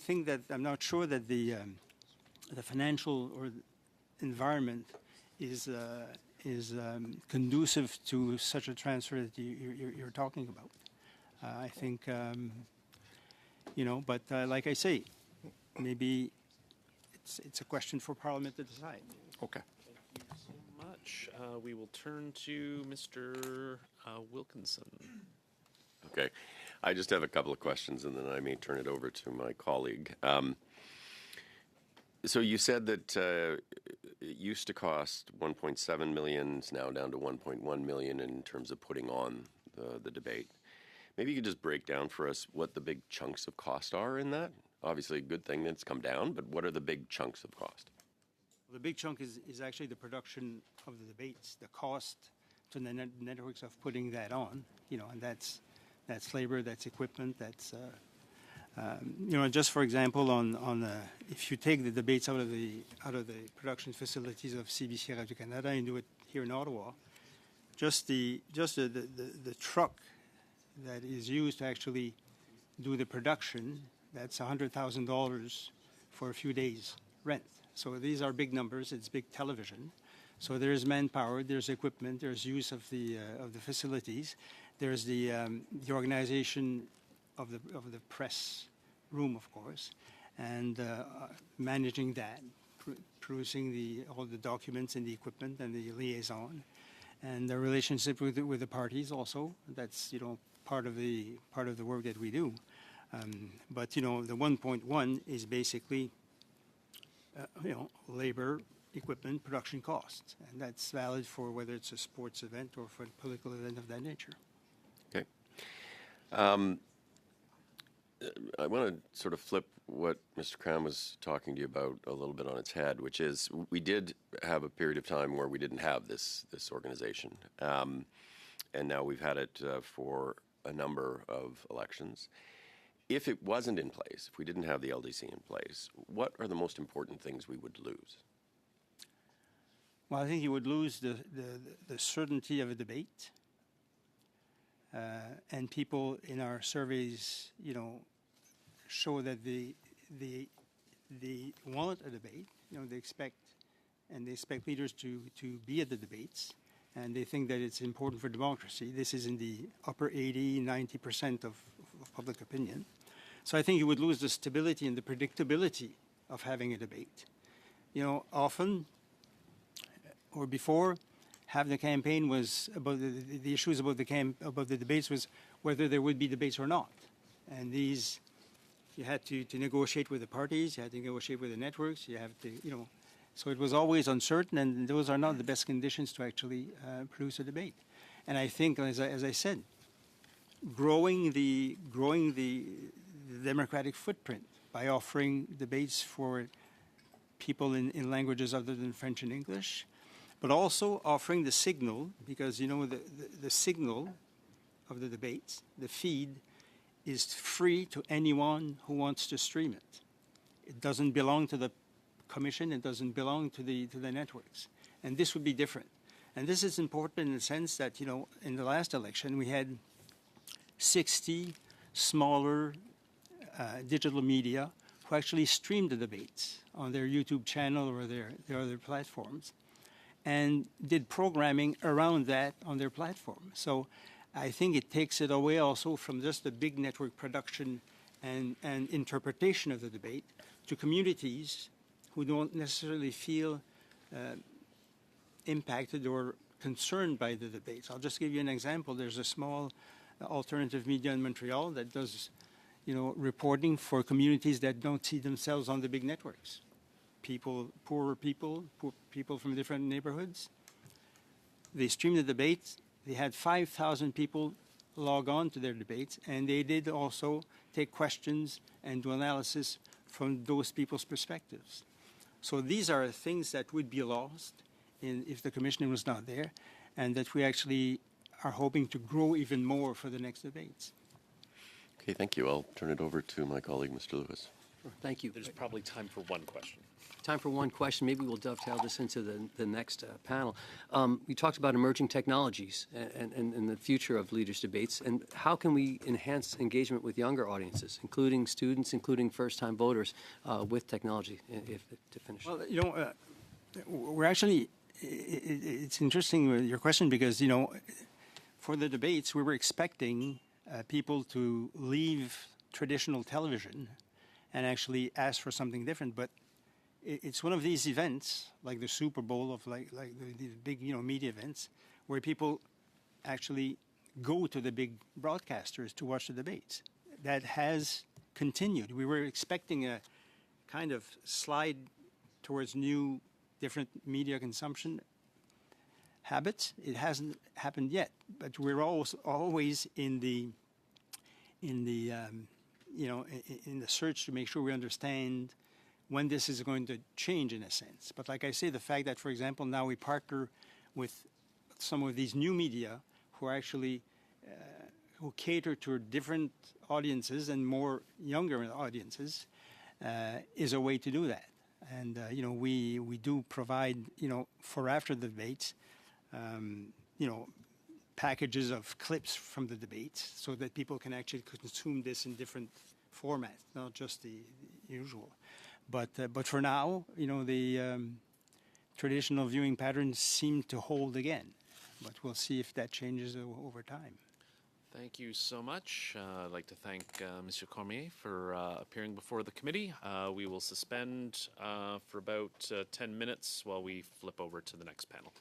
not sure that the financial or environment is conducive to such a transfer that you're talking about. I think, but like I say, maybe it's a question for Parliament to decide. Okay. Thank you so much. We will turn to Mr. Wilkinson. Okay. I just have a couple of questions, and then I may turn it over to my colleague. So you said that it used to cost $1.7 million, it's now down to $1.1 million in terms of putting on the debate. Maybe you could just break down for us what the big chunks of cost are in that. Obviously, a good thing that it's come down, but what are the big chunks of cost? The big chunk is actually the production of the debates, the cost to the networks of putting that on, and that's labor, that's equipment, that's just for example, if you take the debates out of the production facilities of CBC Radio-Canada and do it here in Ottawa, just the truck that is used to actually do the production, that's $100,000 for a few days rent. So these are big numbers. It's big television. So there's manpower, there's equipment, there's use of the facilities, there's the organization of the press room, of course, and managing that, producing all the documents and the equipment and the liaison, and the relationship with the parties also. That's part of the work that we do. But the 1.1 is basically labor, equipment, production costs, and that's valid for whether it's a sports event or for a political event of that nature. Okay. I want to sort of flip what Mr. Cram was talking to you about a little bit on its head, which is we did have a period of time where we didn't have this organization, and now we've had it for a number of elections. If it wasn't in place, if we didn't have the LDC in place, what are the most important things we would lose? Well, I think you would lose the certainty of a debate, and people in our surveys, show that they want a debate. They expect leaders to be at the debates, and they think that it's important for democracy. This is in the upper 80-90% of public opinion. So I think you would lose the stability and the predictability of having a debate. Often, or before, half the campaign was about the issues about the debates was whether there would be debates or not, and these you had to negotiate with the parties, you had to negotiate with the networks, you have to so it was always uncertain, and those are not the best conditions to actually produce a debate. And I think, as I said, growing the democratic footprint by offering debates for people in languages other than French and English, but also offering the signal, because the signal of the debates, the feed, is free to anyone who wants to stream it. It doesn't belong to the commission, it doesn't belong to the networks. And this would be different. And this is important in the sense that, in the last election, we had 60 smaller digital media who actually streamed the debates on their YouTube channel or their other platforms, and did programming around that on their platform. So I think it takes it away also from just the big network production and interpretation of the debate to communities who don't necessarily feel impacted or concerned by the debates. I'll just give you an example. There's a small alternative media in Montreal that does reporting for communities that don't see themselves on the big networks. Poor people from different neighborhoods. They streamed the debates. They had 5,000 people log on to their debates, and they did also take questions and do analysis from those people's perspectives. So these are things that would be lost if the commissioner was not there, and that we actually are hoping to grow even more for the next debates. Okay, thank you. I'll turn it over to my colleague, Mr. Lewis. Thank you. There's probably time for one question. Time for one question. Maybe we'll dovetail this into the next panel. You talked about emerging technologies and the future of leaders' debates, and how can we enhance engagement with younger audiences, including students, including first-time voters, with technology, to finish? Well, we're actually, it's interesting with your question because, for the debates, we were expecting people to leave traditional television and actually ask for something different, but it's one of these events, like the Super Bowl, of like the big media events, where people actually go to the big broadcasters to watch the debates. That has continued. We were expecting a kind of slide towards new, different media consumption habits. It hasn't happened yet, but we're always in the search to make sure we understand when this is going to change in a sense. But like I say, the fact that, for example, now we partner with some of these new media who are actually who cater to different audiences and more younger audiences is a way to do that. And we do provide for after the debates packages of clips from the debates so that people can actually consume this in different formats, not just the usual. But for now, the traditional viewing patterns seem to hold again. But we'll see if that changes over time. Thank you so much. I'd like to thank Mr. Cormier for appearing before the committee. We will suspend for about 10 minutes while we flip over to the next panel.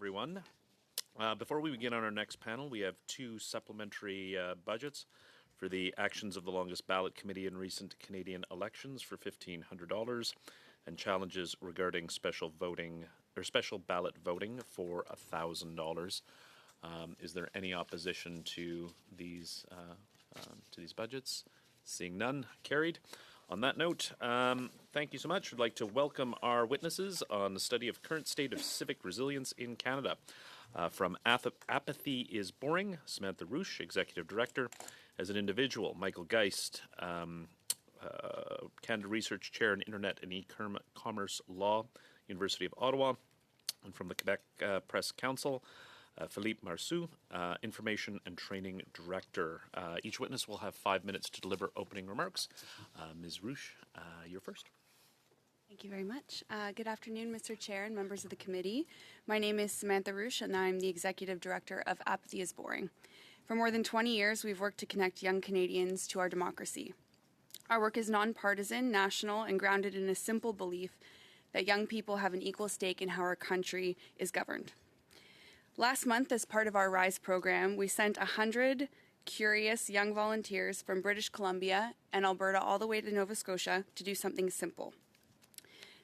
everyone. Before we begin on our next panel, we have two supplementary budgets for the actions of the longest ballot committee in recent Canadian elections for $1,500 and challenges regarding special voting or special ballot voting for $1,000. Is there any opposition to these budgets? Seeing none, carried. On that note, thank you so much. I'd like to welcome our witnesses on the study of current state of civic resilience in Canada. From Apathy is Boring, Samantha Rouche, Executive Director. As an individual, Michael Geist, Canada Research Chair in Internet and E-Commerce Law, University of Ottawa. And from the Quebec Press Council, Philippe Marceau, Information and Training Director. Each witness will have 5 minutes to deliver opening remarks. Ms. Rouche, you're first. Thank you very much. Good afternoon, Mr. Chair and members of the committee. My name is Samantha Rouche, and I'm the Executive Director of Apathy is Boring. For more than 20 years, we've worked to connect young Canadians to our democracy. Our work is nonpartisan, national, and grounded in a simple belief that young people have an equal stake in how our country is governed. Last month, as part of our RISE program, we sent 100 curious young volunteers from British Columbia and Alberta all the way to Nova Scotia to do something simple.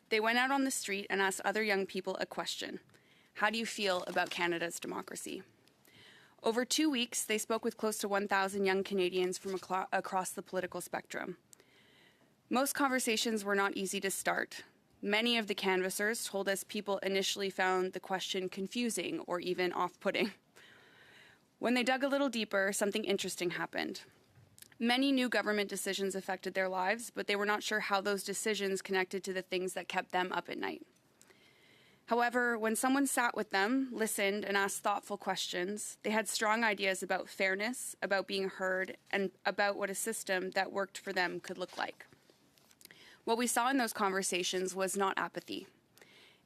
They went out on the street and asked other young people a question. How do you feel about Canada's democracy? Over 2 weeks, they spoke with close to 1,000 young Canadians from across the political spectrum. Most conversations were not easy to start. Many of the canvassers told us people initially found the question confusing or even off-putting. When they dug a little deeper, something interesting happened. Many new government decisions affected their lives, but they were not sure how those decisions connected to the things that kept them up at night. However, when someone sat with them, listened, and asked thoughtful questions, they had strong ideas about fairness, about being heard, and about what a system that worked for them could look like. What we saw in those conversations was not apathy.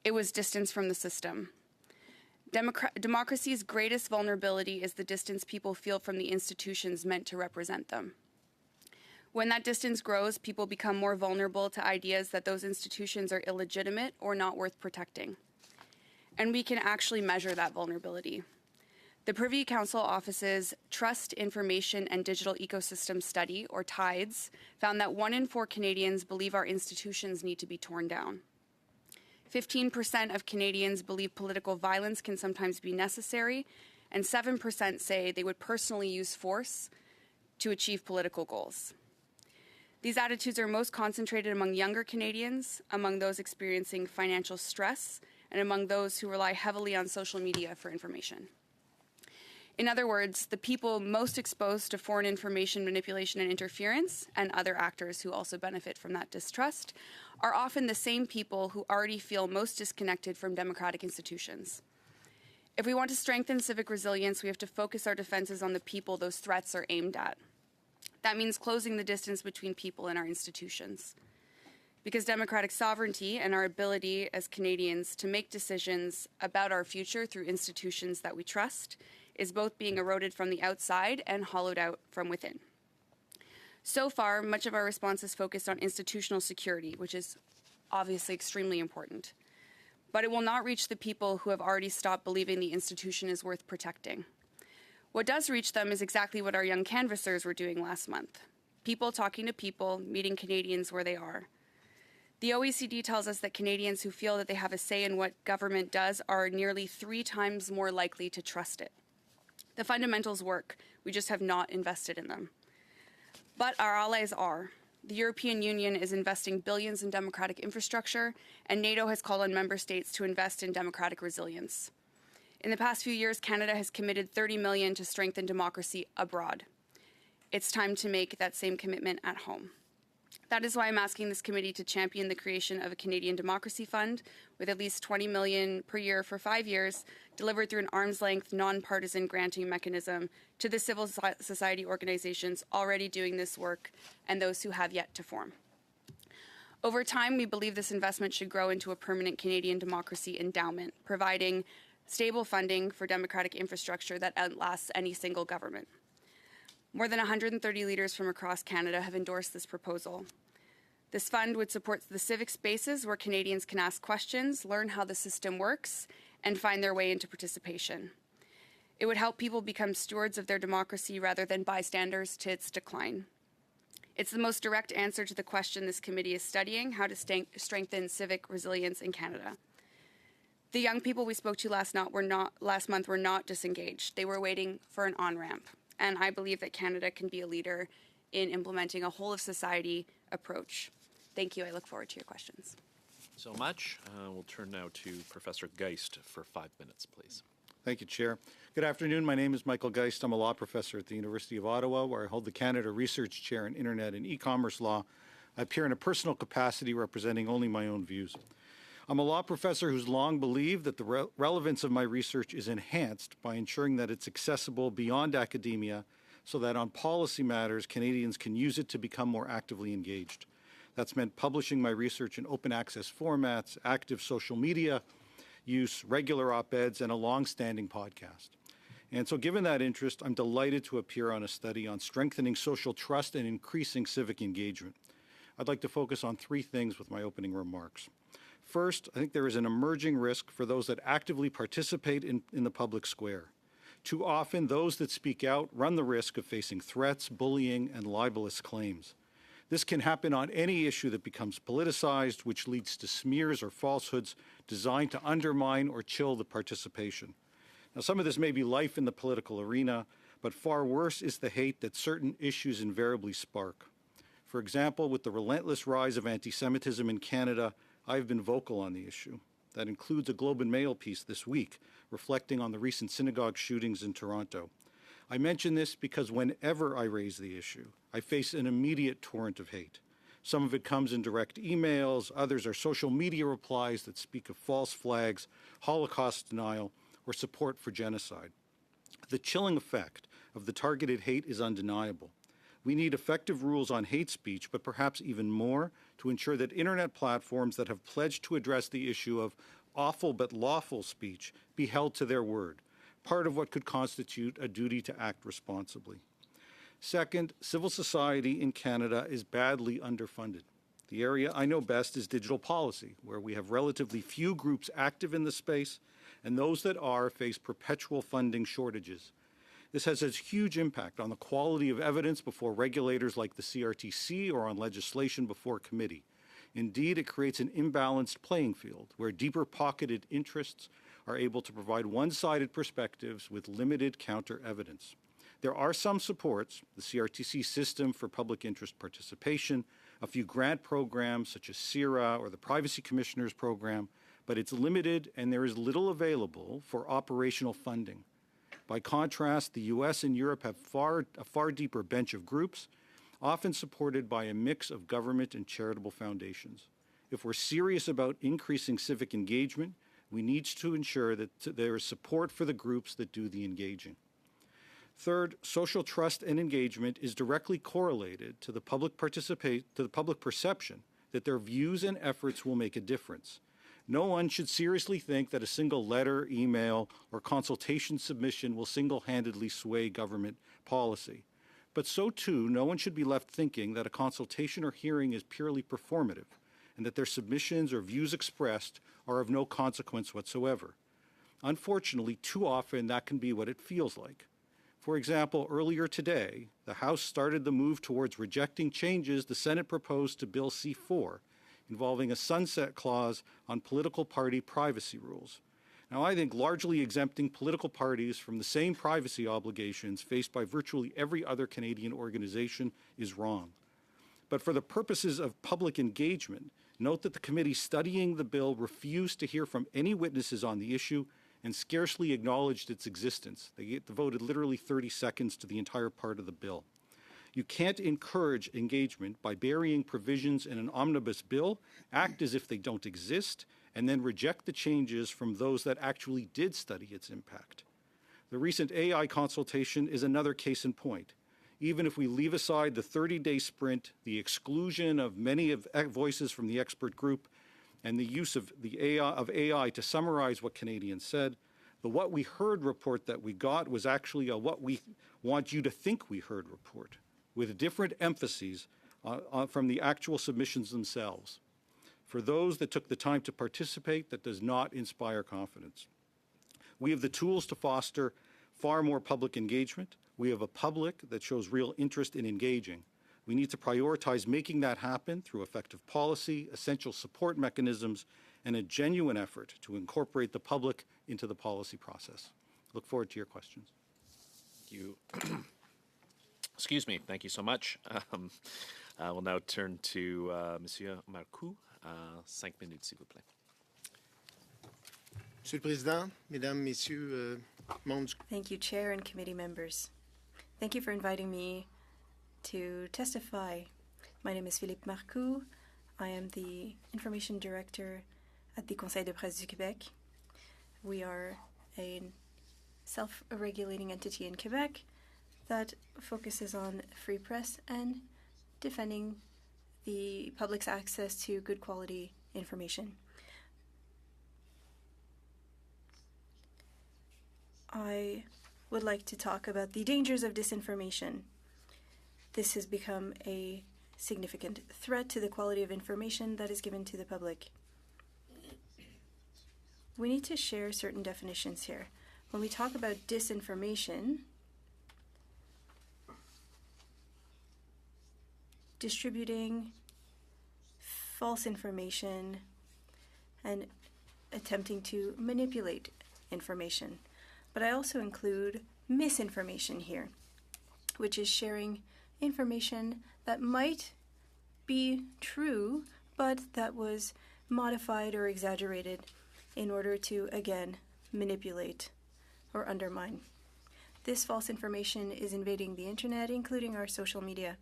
It was distance from the system. Democracy's greatest vulnerability is the distance people feel from the institutions meant to represent them. When that distance grows, people become more vulnerable to ideas that those institutions are illegitimate or not worth protecting. And we can actually measure that vulnerability. The Privy Council Office's Trust, Information and Digital Ecosystem Study, or TIDES, found that 1 in 4 Canadians believe our institutions need to be torn down. 15% of Canadians believe political violence can sometimes be necessary, and 7% say they would personally use force to achieve political goals. These attitudes are most concentrated among younger Canadians, among those experiencing financial stress, and among those who rely heavily on social media for information. In other words, the people most exposed to foreign information manipulation and interference, and other actors who also benefit from that distrust, are often the same people who already feel most disconnected from democratic institutions. If we want to strengthen civic resilience, we have to focus our defenses on the people those threats are aimed at. That means closing the distance between people and our institutions. Because democratic sovereignty and our ability as Canadians to make decisions about our future through institutions that we trust is both being eroded from the outside and hollowed out from within. So far, much of our response is focused on institutional security, which is obviously extremely important. But it will not reach the people who have already stopped believing the institution is worth protecting. What does reach them is exactly what our young canvassers were doing last month. People talking to people, meeting Canadians where they are. The OECD tells us that Canadians who feel that they have a say in what government does are nearly 3 times more likely to trust it. The fundamentals work, we just have not invested in them. But our allies are. The European Union is investing billions in democratic infrastructure, and NATO has called on member states to invest in democratic resilience. In the past few years, Canada has committed $30 million to strengthen democracy abroad. It's time to make that same commitment at home. That is why I'm asking this committee to champion the creation of a Canadian Democracy Fund with at least $20 million per year for 5 years, delivered through an arm's-length, non-partisan granting mechanism to the civil society organizations already doing this work and those who have yet to form. Over time, we believe this investment should grow into a permanent Canadian democracy endowment, providing stable funding for democratic infrastructure that outlasts any single government. More than 130 leaders from across Canada have endorsed this proposal. This fund would support the civic spaces where Canadians can ask questions, learn how the system works, and find their way into participation. It would help people become stewards of their democracy rather than bystanders to its decline. It's the most direct answer to the question this committee is studying: how to strengthen civic resilience in Canada. The young people we spoke to last month were not disengaged. They were waiting for an on-ramp. And I believe that Canada can be a leader in implementing a whole-of-society approach. Thank you. I look forward to your questions. So much. We'll turn now to Professor Geist for 5 minutes, please. Thank you, Chair. Good afternoon. My name is Michael Geist. I'm a law professor at the University of Ottawa, where I hold the Canada Research Chair in Internet and E-commerce Law. I appear in a personal capacity representing only my own views. I'm a law professor who's long believed that the relevance of my research is enhanced by ensuring that it's accessible beyond academia so that on policy matters, Canadians can use it to become more actively engaged. That's meant publishing my research in open access formats, active social media use, regular op-eds, and a long-standing podcast. And so given that interest, I'm delighted to appear on a study on strengthening social trust and increasing civic engagement. I'd like to focus on 3 things with my opening remarks. First, I think there is an emerging risk for those that actively participate in the public square. Too often, those that speak out run the risk of facing threats, bullying, and libelous claims. This can happen on any issue that becomes politicized, which leads to smears or falsehoods designed to undermine or chill the participation. Now, some of this may be life in the political arena, but far worse is the hate that certain issues invariably spark. For example, with the relentless rise of anti-Semitism in Canada, I've been vocal on the issue. That includes a Globe and Mail piece this week reflecting on the recent synagogue shootings in Toronto. I mention this because whenever I raise the issue, I face an immediate torrent of hate. Some of it comes in direct emails, others are social media replies that speak of false flags, Holocaust denial, or support for genocide. The chilling effect of the targeted hate is undeniable. We need effective rules on hate speech, but perhaps even more, to ensure that Internet platforms that have pledged to address the issue of awful but lawful speech be held to their word, part of what could constitute a duty to act responsibly. Second, civil society in Canada is badly underfunded. The area I know best is digital policy, where we have relatively few groups active in the space, and those that are face perpetual funding shortages. This has a huge impact on the quality of evidence before regulators like the CRTC or on legislation before committee. Indeed, it creates an imbalanced playing field where deeper-pocketed interests are able to provide one-sided perspectives with limited counter-evidence. There are some supports, the CRTC system for public interest participation, a few grant programs such as CIRA or the Privacy Commissioners Program, but it's limited and there is little available for operational funding. By contrast, the U.S. and Europe have a far deeper bench of groups, often supported by a mix of government and charitable foundations. If we're serious about increasing civic engagement, we need to ensure that there is support for the groups that do the engaging. Third, social trust and engagement is directly correlated to the public perception that their views and efforts will make a difference. No one should seriously think that a single letter, email, or consultation submission will single-handedly sway government policy. But so too, no one should be left thinking that a consultation or hearing is purely performative, and that their submissions or views expressed are of no consequence whatsoever. Unfortunately, too often that can be what it feels like. For example, earlier today, the House started the move towards rejecting changes the Senate proposed to Bill C-4, involving a sunset clause on political party privacy rules. Now, I think largely exempting political parties from the same privacy obligations faced by virtually every other Canadian organization is wrong. But for the purposes of public engagement, note that the committee studying the bill refused to hear from any witnesses on the issue and scarcely acknowledged its existence. They devoted literally 30 seconds to the entire part of the bill. You can't encourage engagement by burying provisions in an omnibus bill, act as if they don't exist, and then reject the changes from those that actually did study its impact. The recent AI consultation is another case in point. Even if we leave aside the 30-day sprint, the exclusion of many voices from the expert group, and the use of AI to summarize what Canadians said, the What We Heard report that we got was actually a What We Want You to Think We Heard report, with different emphases from the actual submissions themselves. For those that took the time to participate, that does not inspire confidence. We have the tools to foster far more public engagement. We have a public that shows real interest in engaging. We need to prioritize making that happen through effective policy, essential support mechanisms, and a genuine effort to incorporate the public into the policy process. Look forward to your questions. Thank you. Excuse me. Thank you so much. We'll now turn to Monsieur Marcoux. 5 minutes, s'il vous plaît. Monsieur le Président, Mesdames, Messieurs, membres. Thank you, Chair and committee members. Thank you for inviting me to testify. My name is Philippe Marcoux. I am the Information Director at the Conseil de Presse du Québec. We are a self-regulating entity in Quebec that focuses on free press and defending the public's access to good quality information. I would like to talk about the dangers of disinformation. This has become a significant threat to the quality of information that is given to the public. We need to share certain definitions here. When we talk about disinformation, distributing false information and attempting to manipulate information. But I also include misinformation here, which is sharing information that might be true, but that was modified or exaggerated in order to, again, manipulate or undermine. This false information is invading the internet, including our social media,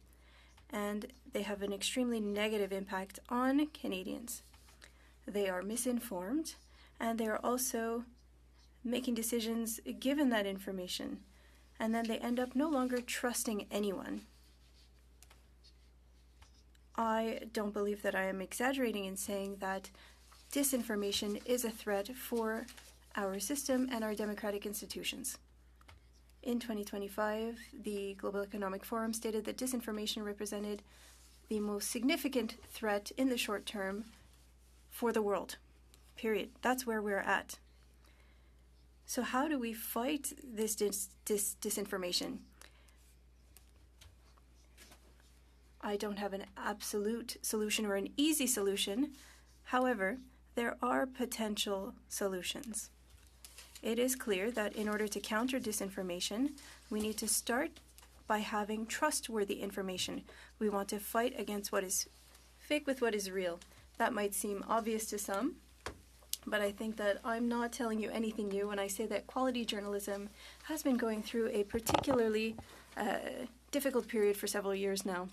and they have an extremely negative impact on Canadians. They are misinformed, and they are also making decisions given that information, and then they end up no longer trusting anyone. I don't believe that I am exaggerating in saying that disinformation is a threat for our system and our democratic institutions. In 2025, the Global Economic Forum stated that disinformation represented the most significant threat in the short term for the world. Period. That's where we're at. So how do we fight this disinformation? I don't have an absolute solution or an easy solution. However, there are potential solutions. It is clear that in order to counter disinformation, we need to start by having trustworthy information. We want to fight against what is fake with what is real. That might seem obvious to some, but I think that I'm not telling you anything new when I say that quality journalism has been going through a particularly difficult period for several years now.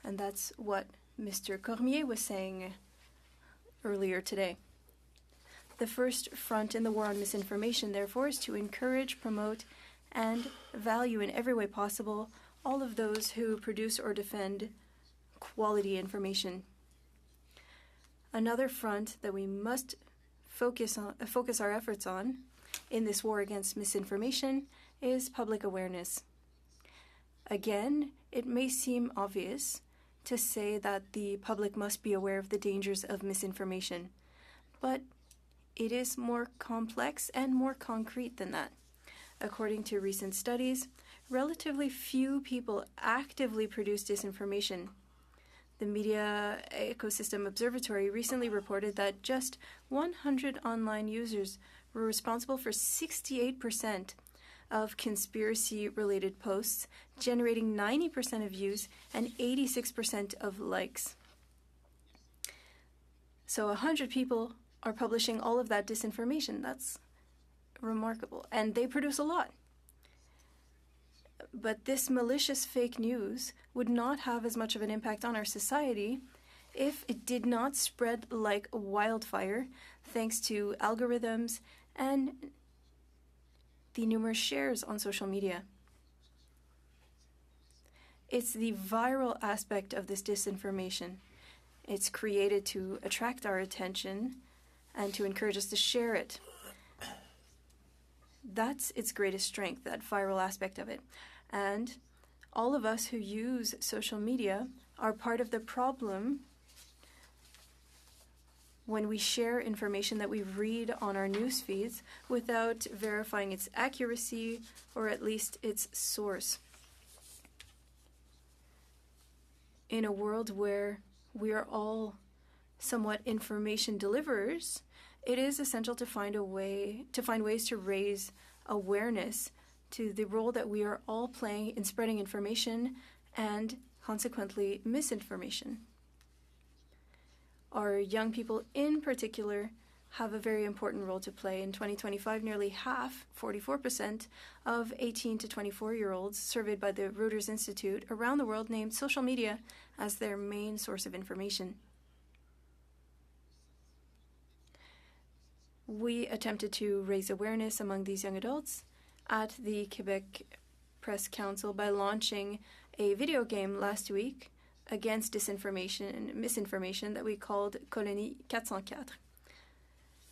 And that's what Mr. Cormier was saying earlier today. The first front in the war on misinformation, therefore, is to encourage, promote, and value in every way possible all of those who produce or defend quality information. Another front that we must focus our efforts on in this war against misinformation is public awareness. Again, it may seem obvious to say that the public must be aware of the dangers of misinformation, but it is more complex and more concrete than that. According to recent studies, relatively few people actively produce disinformation. The Media Ecosystem Observatory recently reported that just 100 online users were responsible for 68% of conspiracy-related posts, generating 90% of views and 86% of likes. So 100 people are publishing all of that disinformation. That's remarkable. And they produce a lot. But this malicious fake news would not have as much of an impact on our society if it did not spread like wildfire thanks to algorithms and the numerous shares on social media. It's the viral aspect of this disinformation. It's created to attract our attention and to encourage us to share it. That's its greatest strength, that viral aspect of it. And all of us who use social media are part of the problem when we share information that we read on our news feeds without verifying its accuracy or at least its source. In a world where we are all somewhat information deliverers, it is essential to find ways to raise awareness to the role that we are all playing in spreading information and consequently misinformation. Our young people in particular have a very important role to play. In 2025, nearly half, 44%, of 18 to 24-year-olds surveyed by the Reuters Institute around the world named social media as their main source of information. We attempted to raise awareness among these young adults at the Quebec Press Council by launching a video game last week against disinformation and misinformation that we called Colonie 404.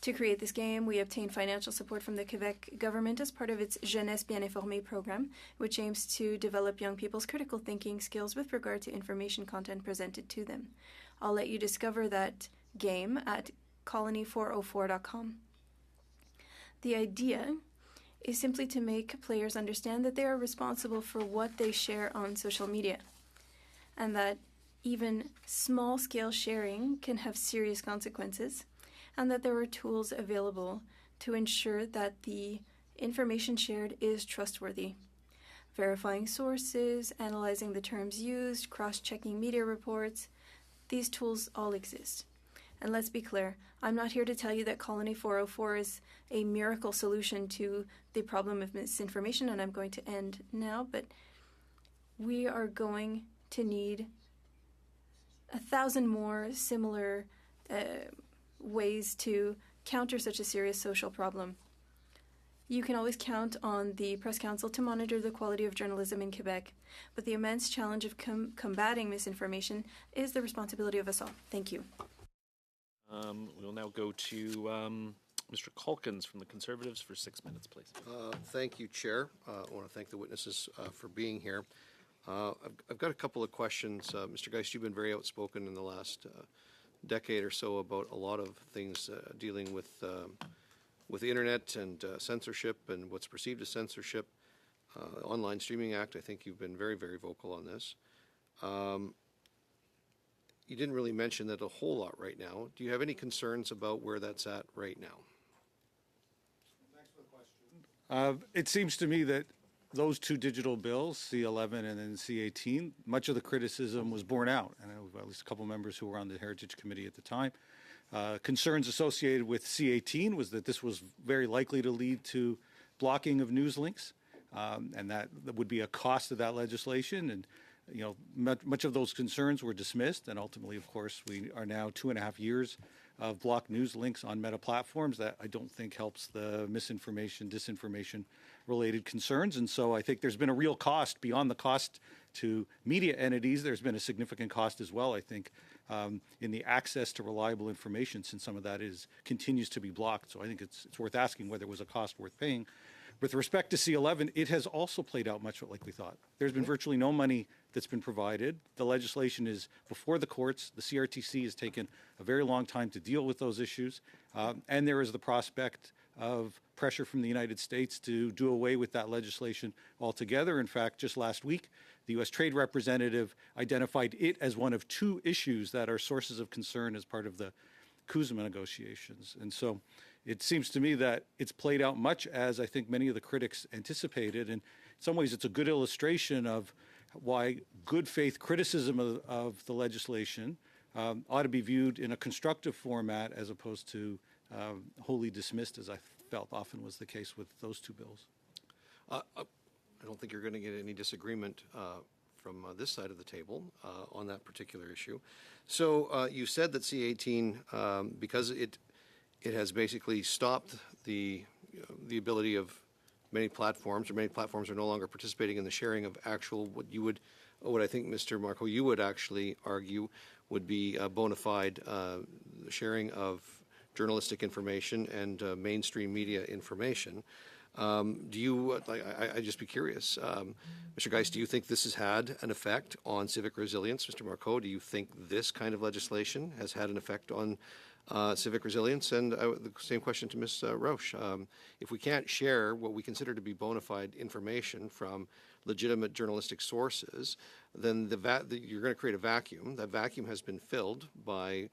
To create this game, we obtained financial support from the Quebec government as part of its Jeunesse Bien Informée program, which aims to develop young people's critical thinking skills with regard to information content presented to them. I'll let you discover that game at colony404.com. The idea is simply to make players understand that they are responsible for what they share on social media, and that even small-scale sharing can have serious consequences, and that there are tools available to ensure that the information shared is trustworthy. Verifying sources, analyzing the terms used, cross-checking media reports, these tools all exist. And let's be clear, I'm not here to tell you that Colony 404 is a miracle solution to the problem of misinformation, and I'm going to end now, but we are going to need 1,000 more similar ways to counter such a serious social problem. You can always count on the Press Council to monitor the quality of journalism in Quebec, but the immense challenge of combating misinformation is the responsibility of us all. Thank you. We'll now go to Mr. Calkins from the Conservatives for 6 minutes, please. Thank you, Chair. I want to thank the witnesses for being here. I've got a couple of questions. Mr. Geist, you've been very outspoken in the last decade or so about a lot of things dealing with the internet and censorship and what's perceived as censorship. Online Streaming Act, I think you've been very, very vocal on this. You didn't really mention that a whole lot right now. Do you have any concerns about where that's at right now? Thanks for the question. It seems to me that those two digital bills, C11 and then C18, much of the criticism was borne out. I know at least a couple members who were on the Heritage Committee at the time. Concerns associated with C18 was that this was very likely to lead to blocking of news links, and that would be a cost of that legislation. And much of those concerns were dismissed, and ultimately, of course, we are now 2.5 years of blocked news links on Meta platforms. That I don't think helps the misinformation, disinformation related concerns. And so I think there's been a real cost beyond the cost to media entities. There's been a significant cost as well, I think, in the access to reliable information, since some of that continues to be blocked. So I think it's worth asking whether it was a cost worth paying. With respect to C11, it has also played out much like we thought. There's been virtually no money that's been provided. The legislation is before the courts. The CRTC has taken a very long time to deal with those issues. And there is the prospect of pressure from the United States to do away with that legislation altogether. In fact, just last week, the U.S. Trade Representative identified it as one of 2 issues that are sources of concern as part of the CUSMA negotiations. And so it seems to me that it's played out much as I think many of the critics anticipated. And in some ways, it's a good illustration of why good faith criticism of the legislation ought to be viewed in a constructive format as opposed to wholly dismissed, as I felt often was the case with those 2 bills. I don't think you're going to get any disagreement from this side of the table on that particular issue. So you said that C18, because it has basically stopped the ability of many platforms are no longer participating in the sharing of actual what I think, Mr. Marco, you would actually argue would be bona fide sharing of journalistic information and mainstream media information. I'd just be curious, Mr. Geist, do you think this has had an effect on civic resilience? Mr. Marco, do you think this kind of legislation has had an effect on civic resilience. And the same question to Ms. Roche. If we can't share what we consider to be bona fide information from legitimate journalistic sources, then you're going to create a vacuum. That vacuum has been filled by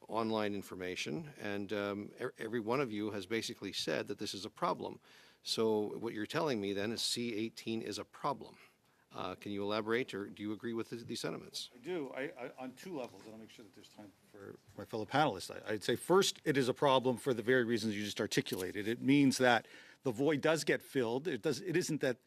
online information, and every one of you has basically said that this is a problem. So what you're telling me then is C-18 is a problem. Can you elaborate, or do you agree with these sentiments? I do. I on two levels, and I'll make sure that there's time for my fellow panelists. I'd say first, it is a problem for the very reasons you just articulated. It means that the void does get filled. It isn't that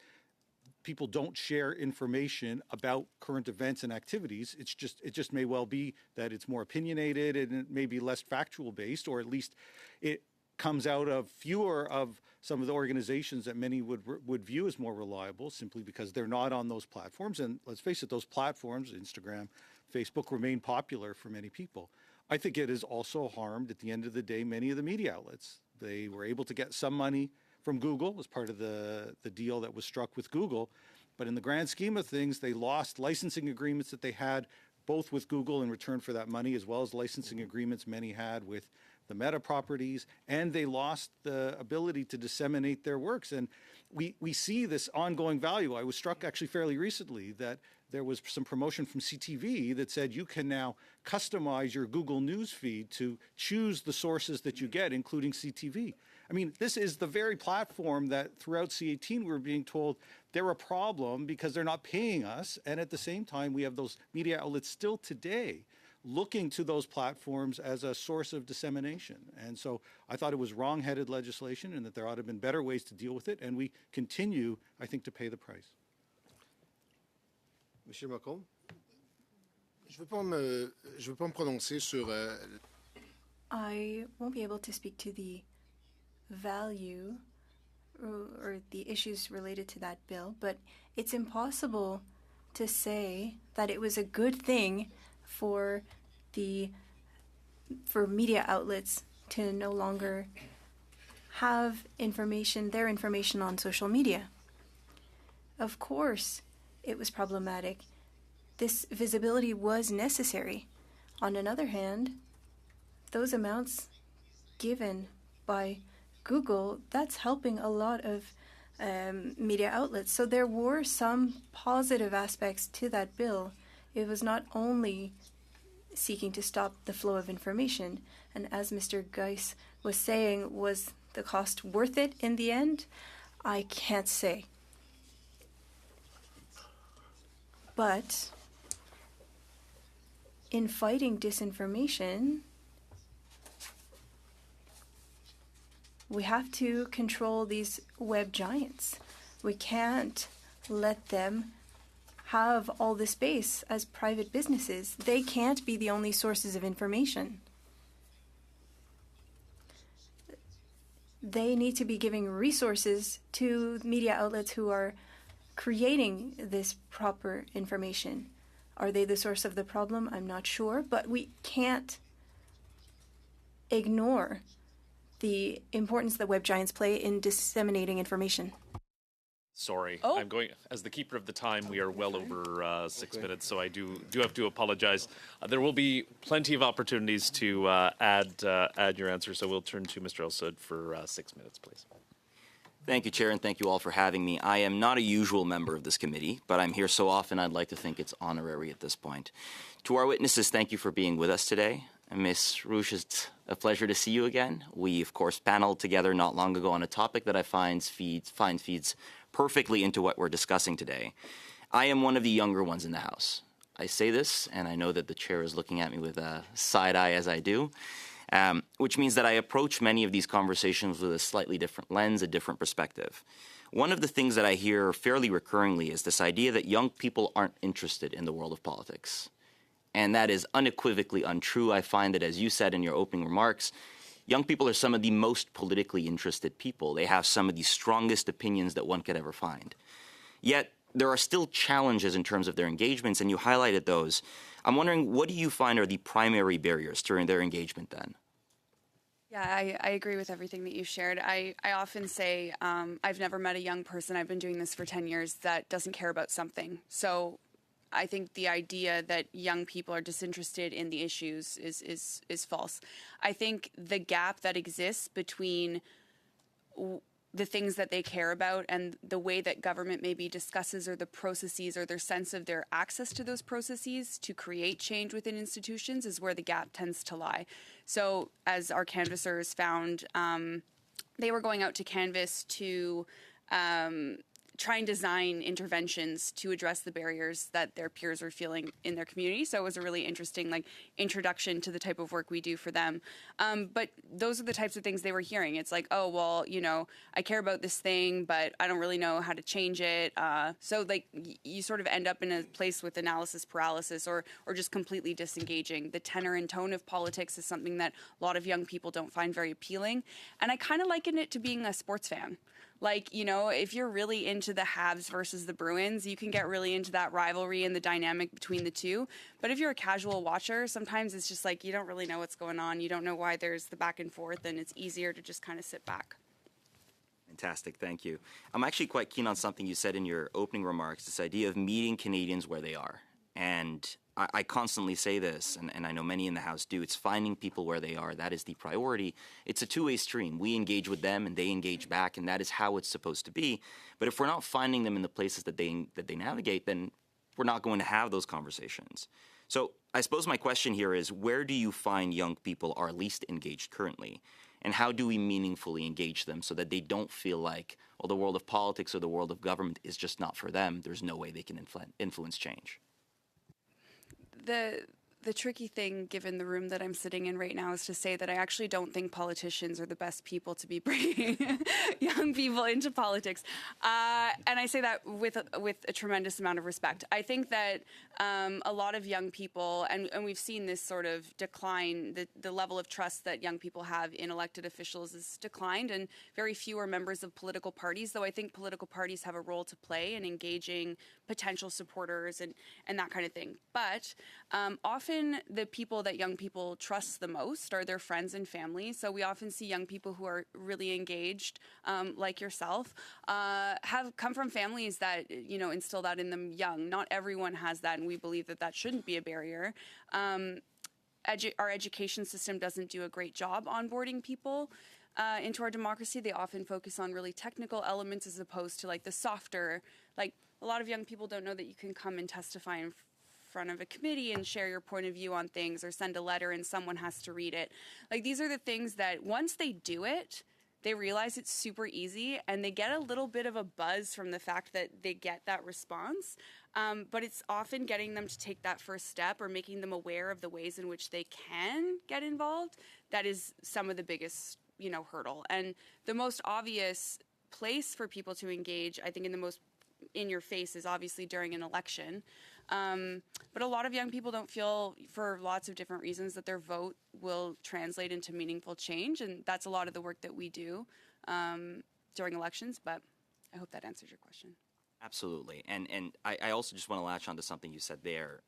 people don't share information about current events and activities. It just may well be that it's more opinionated and it may be less factual based, or at least it comes out of fewer of some of the organizations that many would view as more reliable, simply because they're not on those platforms. And let's face it, those platforms, Instagram, Facebook, remain popular for many people. I think it has also harmed, at the end of the day, many of the media outlets. They were able to get some money from Google as part of the deal that was struck with Google. But in the grand scheme of things, they lost licensing agreements that they had both with Google in return for that money, as well as licensing agreements many had with the Meta properties, and they lost the ability to disseminate their works. And we see this ongoing value. I was struck actually fairly recently that there was some promotion from CTV that said you can now customize your Google News feed to choose the sources that you get, including CTV. I mean, this is the very platform that throughout C-18 we're being told they're a problem because they're not paying us. And at the same time, we have those media outlets still today looking to those platforms as a source of dissemination. And so I thought it was wrong-headed legislation and that there ought to have been better ways to deal with it. And we continue, I think, to pay the price. Monsieur Macron? Je veux pas me prononcer sur... I won't be able to speak to the value or the issues related to that bill, but it's impossible to say that it was a good thing for media outlets to no longer have their information on social media. Of course, it was problematic. This visibility was necessary. On another hand, those amounts given by Google, that's helping a lot of media outlets. So there were some positive aspects to that bill. It was not only seeking to stop the flow of information. And as Mr. Geis was saying, was the cost worth it in the end? I can't say. But in fighting disinformation, we have to control these web giants. We can't let them have all the space as private businesses. They can't be the only sources of information. They need to be giving resources to media outlets who are creating this proper information. Are they the source of the problem? I'm not sure, but we can't ignore the importance that web giants play in disseminating information. Sorry, I'm going, as the keeper of the time, we are well over 6 minutes, so I do have to apologize. There will be plenty of opportunities to add your answer, so we'll turn to Mr. El-Sud for 6 minutes, please. Thank you, Chair, and thank you all for having me. I am not a usual member of this committee, but I'm here so often I'd like to think it's honorary at this point. To our witnesses, thank you for being with us today. Ms. Roche, it's a pleasure to see you again. We, of course, paneled together not long ago on a topic that I find feeds perfectly into what we're discussing today. I am one of the younger ones in the House. I say this, and I know that the Chair is looking at me with a side eye as I do, which means that I approach many of these conversations with a slightly different lens, a different perspective. One of the things that I hear fairly recurringly is this idea that young people aren't interested in the world of politics. And that is unequivocally untrue. I find that, as you said in your opening remarks, young people are some of the most politically interested people. They have some of the strongest opinions that one could ever find. Yet, there are still challenges in terms of their engagements, and you highlighted those. I'm wondering, what do you find are the primary barriers to their engagement then? Yeah, I agree with everything that you shared. I often say I've never met a young person, I've been doing this for 10 years, that doesn't care about something. So I think the idea that young people are disinterested in the issues is false. I think the gap that exists between the things that they care about and the way that government maybe discusses or the processes or their sense of their access to those processes to create change within institutions is where the gap tends to lie. So as our canvassers found, they were going out to canvass to try and design interventions to address the barriers that their peers were feeling in their community. So it was a really interesting introduction to the type of work we do for them. But those are the types of things they were hearing. It's like, oh, well, I care about this thing, but I don't really know how to change it. So you sort of end up in a place with analysis paralysis or just completely disengaging. The tenor and tone of politics is something that a lot of young people don't find very appealing. And I kind of liken it to being a sports fan. If you're really into the Habs versus the Bruins, you can get really into that rivalry and the dynamic between the two. But if you're a casual watcher, sometimes it's just you don't really know what's going on. You don't know why there's the back and forth, and it's easier to just kind of sit back. Fantastic, thank you. I'm actually quite keen on something you said in your opening remarks, this idea of meeting Canadians where they are. And I constantly say this, and I know many in the House do, it's finding people where they are. That is the priority. It's a two-way stream. We engage with them, and they engage back, and that is how it's supposed to be. But if we're not finding them in the places that they navigate, then we're not going to have those conversations. So I suppose my question here is, where do you find young people are least engaged currently? And how do we meaningfully engage them so that they don't feel like, well, the world of politics or the world of government is just not for them. There's no way they can influence change. The tricky thing, given the room that I'm sitting in right now, is to say that I actually don't think politicians are the best people to be bringing young people into politics. And I say that with a tremendous amount of respect. I think that a lot of young people, and we've seen this sort of decline, the level of trust that young people have in elected officials has declined, and very few are members of political parties, though I think political parties have a role to play in engaging potential supporters and that kind of thing. But often the people that young people trust the most are their friends and family. So we often see young people who are really engaged, like yourself, have come from families that, instill that in them young. Not everyone has that, and we believe that shouldn't be a barrier. Our education system doesn't do a great job onboarding people into our democracy. They often focus on really technical elements as opposed to the softer, a lot of young people don't know that you can come and testify in front of a committee and share your point of view on things, or send a letter and someone has to read it. These are the things that once they do it, they realize it's super easy, and they get a little bit of a buzz from the fact that they get that response. But it's often getting them to take that first step or making them aware of the ways in which they can get involved. That is some of the biggest, hurdle. And the most obvious place for people to engage, I think, in your face is obviously during an election. But a lot of young people don't feel, for lots of different reasons, that their vote will translate into meaningful change. And that's a lot of the work that we do during elections. But I hope that answers your question. Absolutely. And I also just want to latch on to something you said there.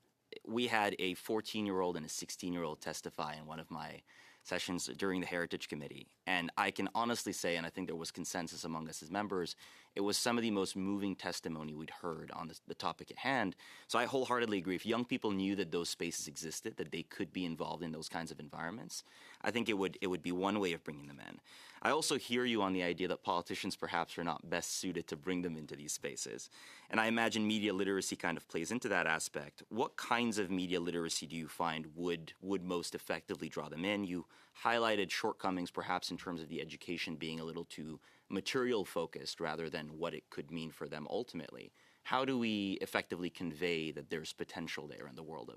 We had a 14-year-old and a 16-year-old testify in one of my sessions during the Heritage Committee. And I can honestly say, and I think there was consensus among us as members, it was some of the most moving testimony we'd heard on the topic at hand. So I wholeheartedly agree. If young people knew that those spaces existed, that they could be involved in those kinds of environments, I think it would be one way of bringing them in. I also hear you on the idea that politicians perhaps are not best suited to bring them into these spaces. And I imagine media literacy kind of plays into that aspect. What kinds of media literacy do you find would most effectively draw them in? You highlighted shortcomings perhaps in terms of the education being a little too material focused rather than what it could mean for them ultimately. How do we effectively convey that there's potential there in the world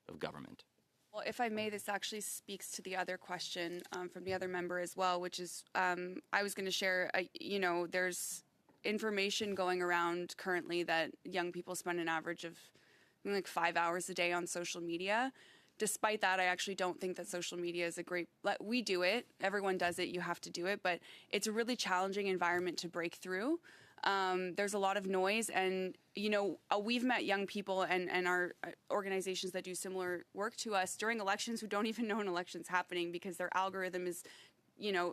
of government? Well, if I may, this actually speaks to the other question from the other member as well, which is I was going to share, there's information going around currently that young people spend an average of 5 hours a day on social media. Despite that, I actually don't think that social media is a great... We do it. Everyone does it. You have to do it. But it's a really challenging environment to break through. There's a lot of noise, and we've met young people and our organizations that do similar work to us during elections who don't even know an election's happening because their algorithm is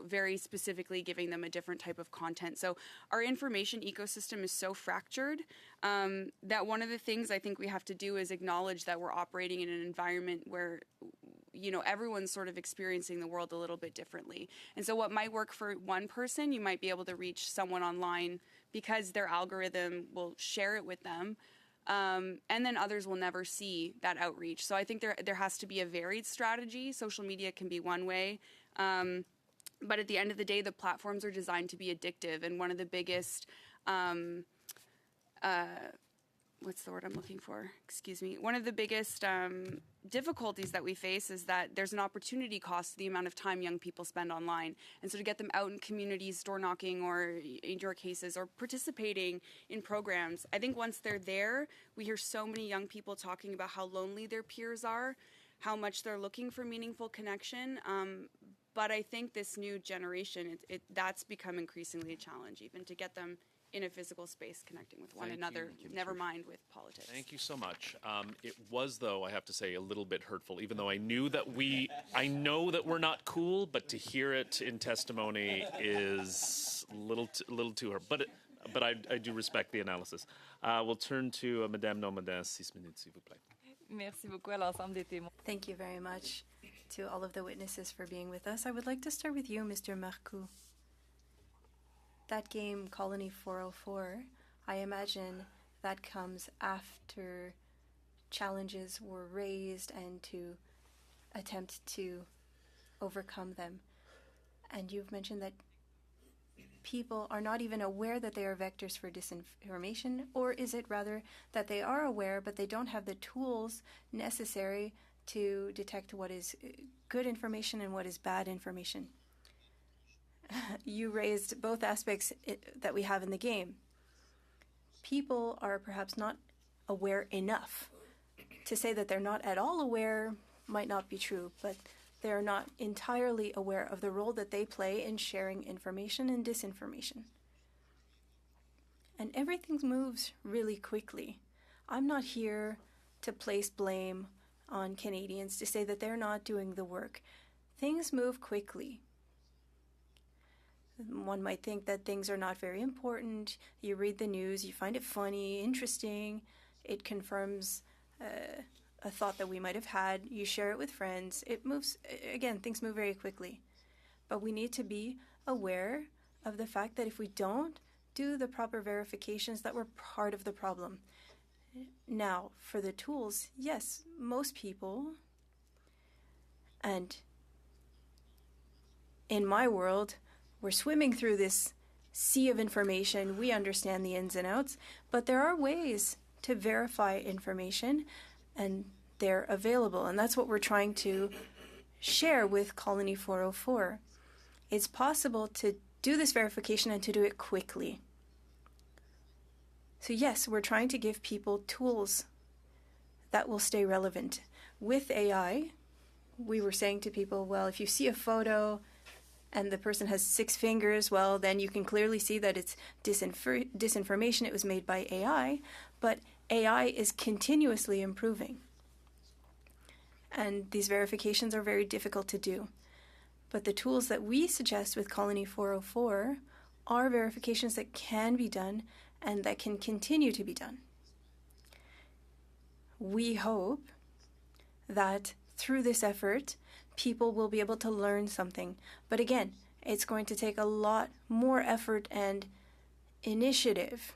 very specifically giving them a different type of content. So our information ecosystem is so fractured that one of the things I think we have to do is acknowledge that we're operating in an environment where everyone's sort of experiencing the world a little bit differently. And so what might work for one person, you might be able to reach someone online because their algorithm will share it with them. And then others will never see that outreach. So I think there has to be a varied strategy. Social media can be one way. But at the end of the day, the platforms are designed to be addictive. And one of the biggest, what's the word I'm looking for? Excuse me. One of the biggest difficulties that we face is that there's an opportunity cost to the amount of time young people spend online. And so to get them out in communities, door knocking, or in your cases, or participating in programs, I think once they're there, we hear so many young people talking about how lonely their peers are, how much they're looking for meaningful connection. But I think this new generation, that's become increasingly a challenge, even to get them in a physical space connecting with one another, never mind with politics. Thank you so much. It was, though, I have to say, a little bit hurtful, even though I know that we're not cool, but to hear it in testimony is a little too hard. But I do respect the analysis. We'll turn to Madame Normandin, 6 minutes, s'il vous plaît. Merci beaucoup à l'ensemble des témoins. Thank you very much to all of the witnesses for being with us. I would like to start with you, Mr. Marcoux. That game, Colony 404, I imagine that comes after challenges were raised and to attempt to overcome them. And you've mentioned that people are not even aware that they are vectors for disinformation, or is it rather that they are aware but they don't have the tools necessary to detect what is good information and what is bad information? You raised both aspects that we have in the game. People are perhaps not aware enough. To say that they're not at all aware might not be true, but they're not entirely aware of the role that they play in sharing information and disinformation. And everything moves really quickly. I'm not here to place blame on Canadians to say that they're not doing the work. Things move quickly. One might think that things are not very important. You read the news, you find it funny, interesting. It confirms a thought that we might have had. You share it with friends. It moves, again, things move very quickly. But we need to be aware of the fact that if we don't do the proper verifications, that we're part of the problem. Now, for the tools, yes, most people, and in my world, we're swimming through this sea of information. We understand the ins and outs, but there are ways to verify information, and they're available. And that's what we're trying to share with Colony 404. It's possible to do this verification and to do it quickly. So yes, we're trying to give people tools that will stay relevant. With AI, we were saying to people, well, if you see a photo and the person has 6 fingers, well, then you can clearly see that it's disinformation. It was made by AI, but AI is continuously improving. And these verifications are very difficult to do. But the tools that we suggest with Colony 404 are verifications that can be done and that can continue to be done. We hope that through this effort, people will be able to learn something. But again, it's going to take a lot more effort and initiative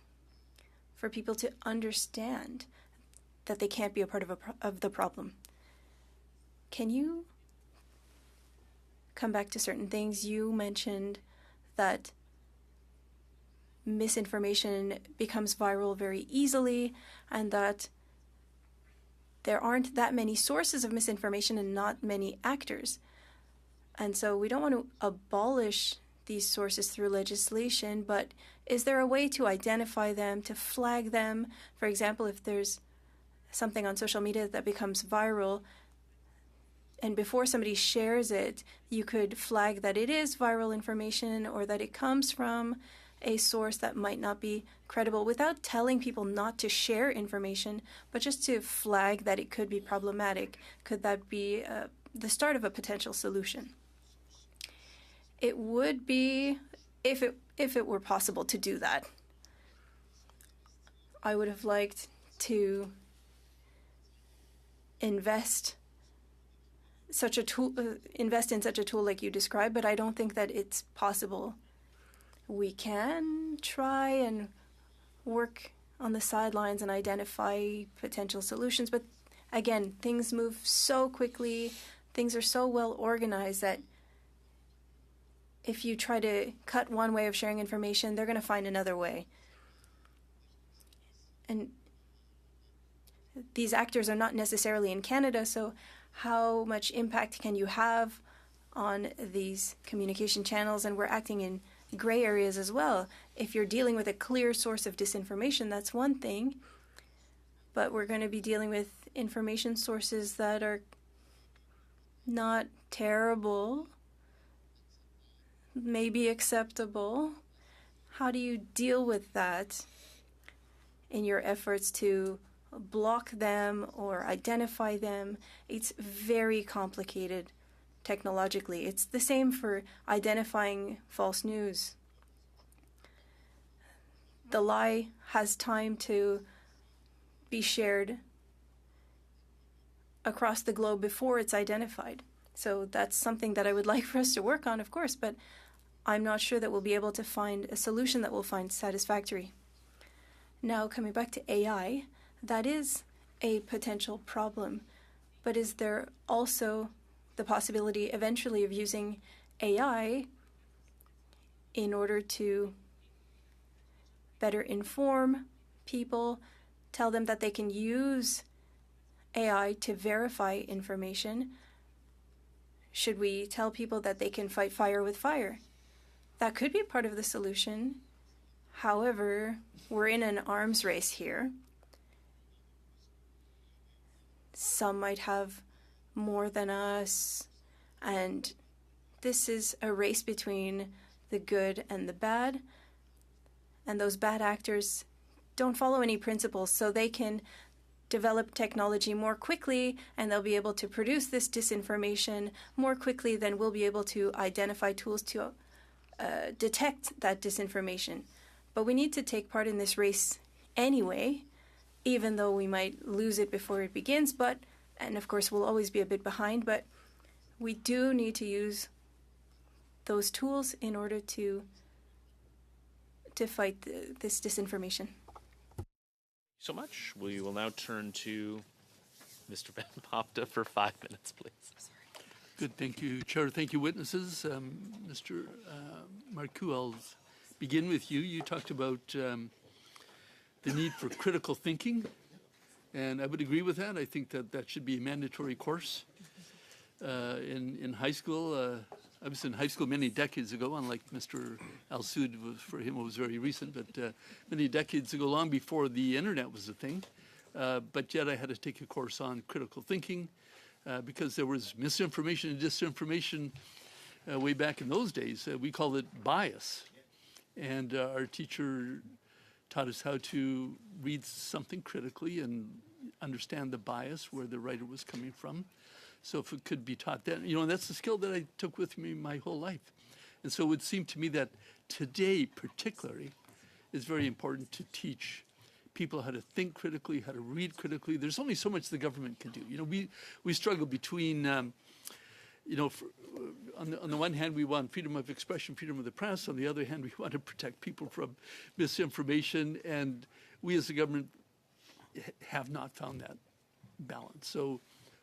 for people to understand that they can't be a part of the problem. Can you come back to certain things? You mentioned that misinformation becomes viral very easily and that there aren't that many sources of misinformation and not many actors. And so we don't want to abolish these sources through legislation, but is there a way to identify them, to flag them? For example, if there's something on social media that becomes viral, and before somebody shares it, you could flag that it is viral information or that it comes from a source that might not be credible without telling people not to share information, but just to flag that it could be problematic. Could that be the start of a potential solution? it would be, if it were possible to do that. I would have liked to invest in such a tool like you described, but I don't think that it's possible. We can try and work on the sidelines and identify potential solutions, but again, things move so quickly, things are so well organized that if you try to cut one way of sharing information, they're going to find another way. And these actors are not necessarily in Canada, so how much impact can you have on these communication channels? And we're acting in gray areas as well. If you're dealing with a clear source of disinformation, that's one thing, but we're going to be dealing with information sources that are not terrible, maybe acceptable. How do you deal with that in your efforts to block them or identify them? It's very complicated technologically. It's the same for identifying false news. The lie has time to be shared across the globe before it's identified. So that's something that I would like for us to work on, of course, but I'm not sure that we'll be able to find a solution that we'll find satisfactory. Now, coming back to AI, that is a potential problem, but is there also the possibility eventually of using AI in order to better inform people, tell them that they can use AI to verify information? Should we tell people that they can fight fire with fire? That could be part of the solution. However, we're in an arms race here. Some might have more than us, and this is a race between the good and the bad, and those bad actors don't follow any principles, so they can develop technology more quickly, and they'll be able to produce this disinformation more quickly than we'll be able to identify tools to detect that disinformation. But we need to take part in this race anyway, even though we might lose it before it begins, and of course we'll always be a bit behind, but we do need to use those tools in order to fight this disinformation. So much. We will now turn to Mr. Van Popta for 5 minutes, please. Good, thank you, Chair. Thank you, witnesses. Mr. Marcoux, I'll begin with you. You talked about the need for critical thinking, and I would agree with that. I think that should be a mandatory course in high school. I was in high school many decades ago, unlike Mr. Al-Soud, for him it was very recent, but many decades ago, long before the internet was a thing. But yet I had to take a course on critical thinking because there was misinformation and disinformation way back in those days. We called it bias. And our teacher taught us how to read something critically and understand the bias, where the writer was coming from. So if it could be taught then, and that's the skill that I took with me my whole life. And so it would seem to me that today particularly is very important to teach people how to think critically, how to read critically. There's only so much the government can do. We struggle between, on the one hand, we want freedom of expression, freedom of the press. On the other hand, we want to protect people from misinformation. And we as the government have not found that balance. So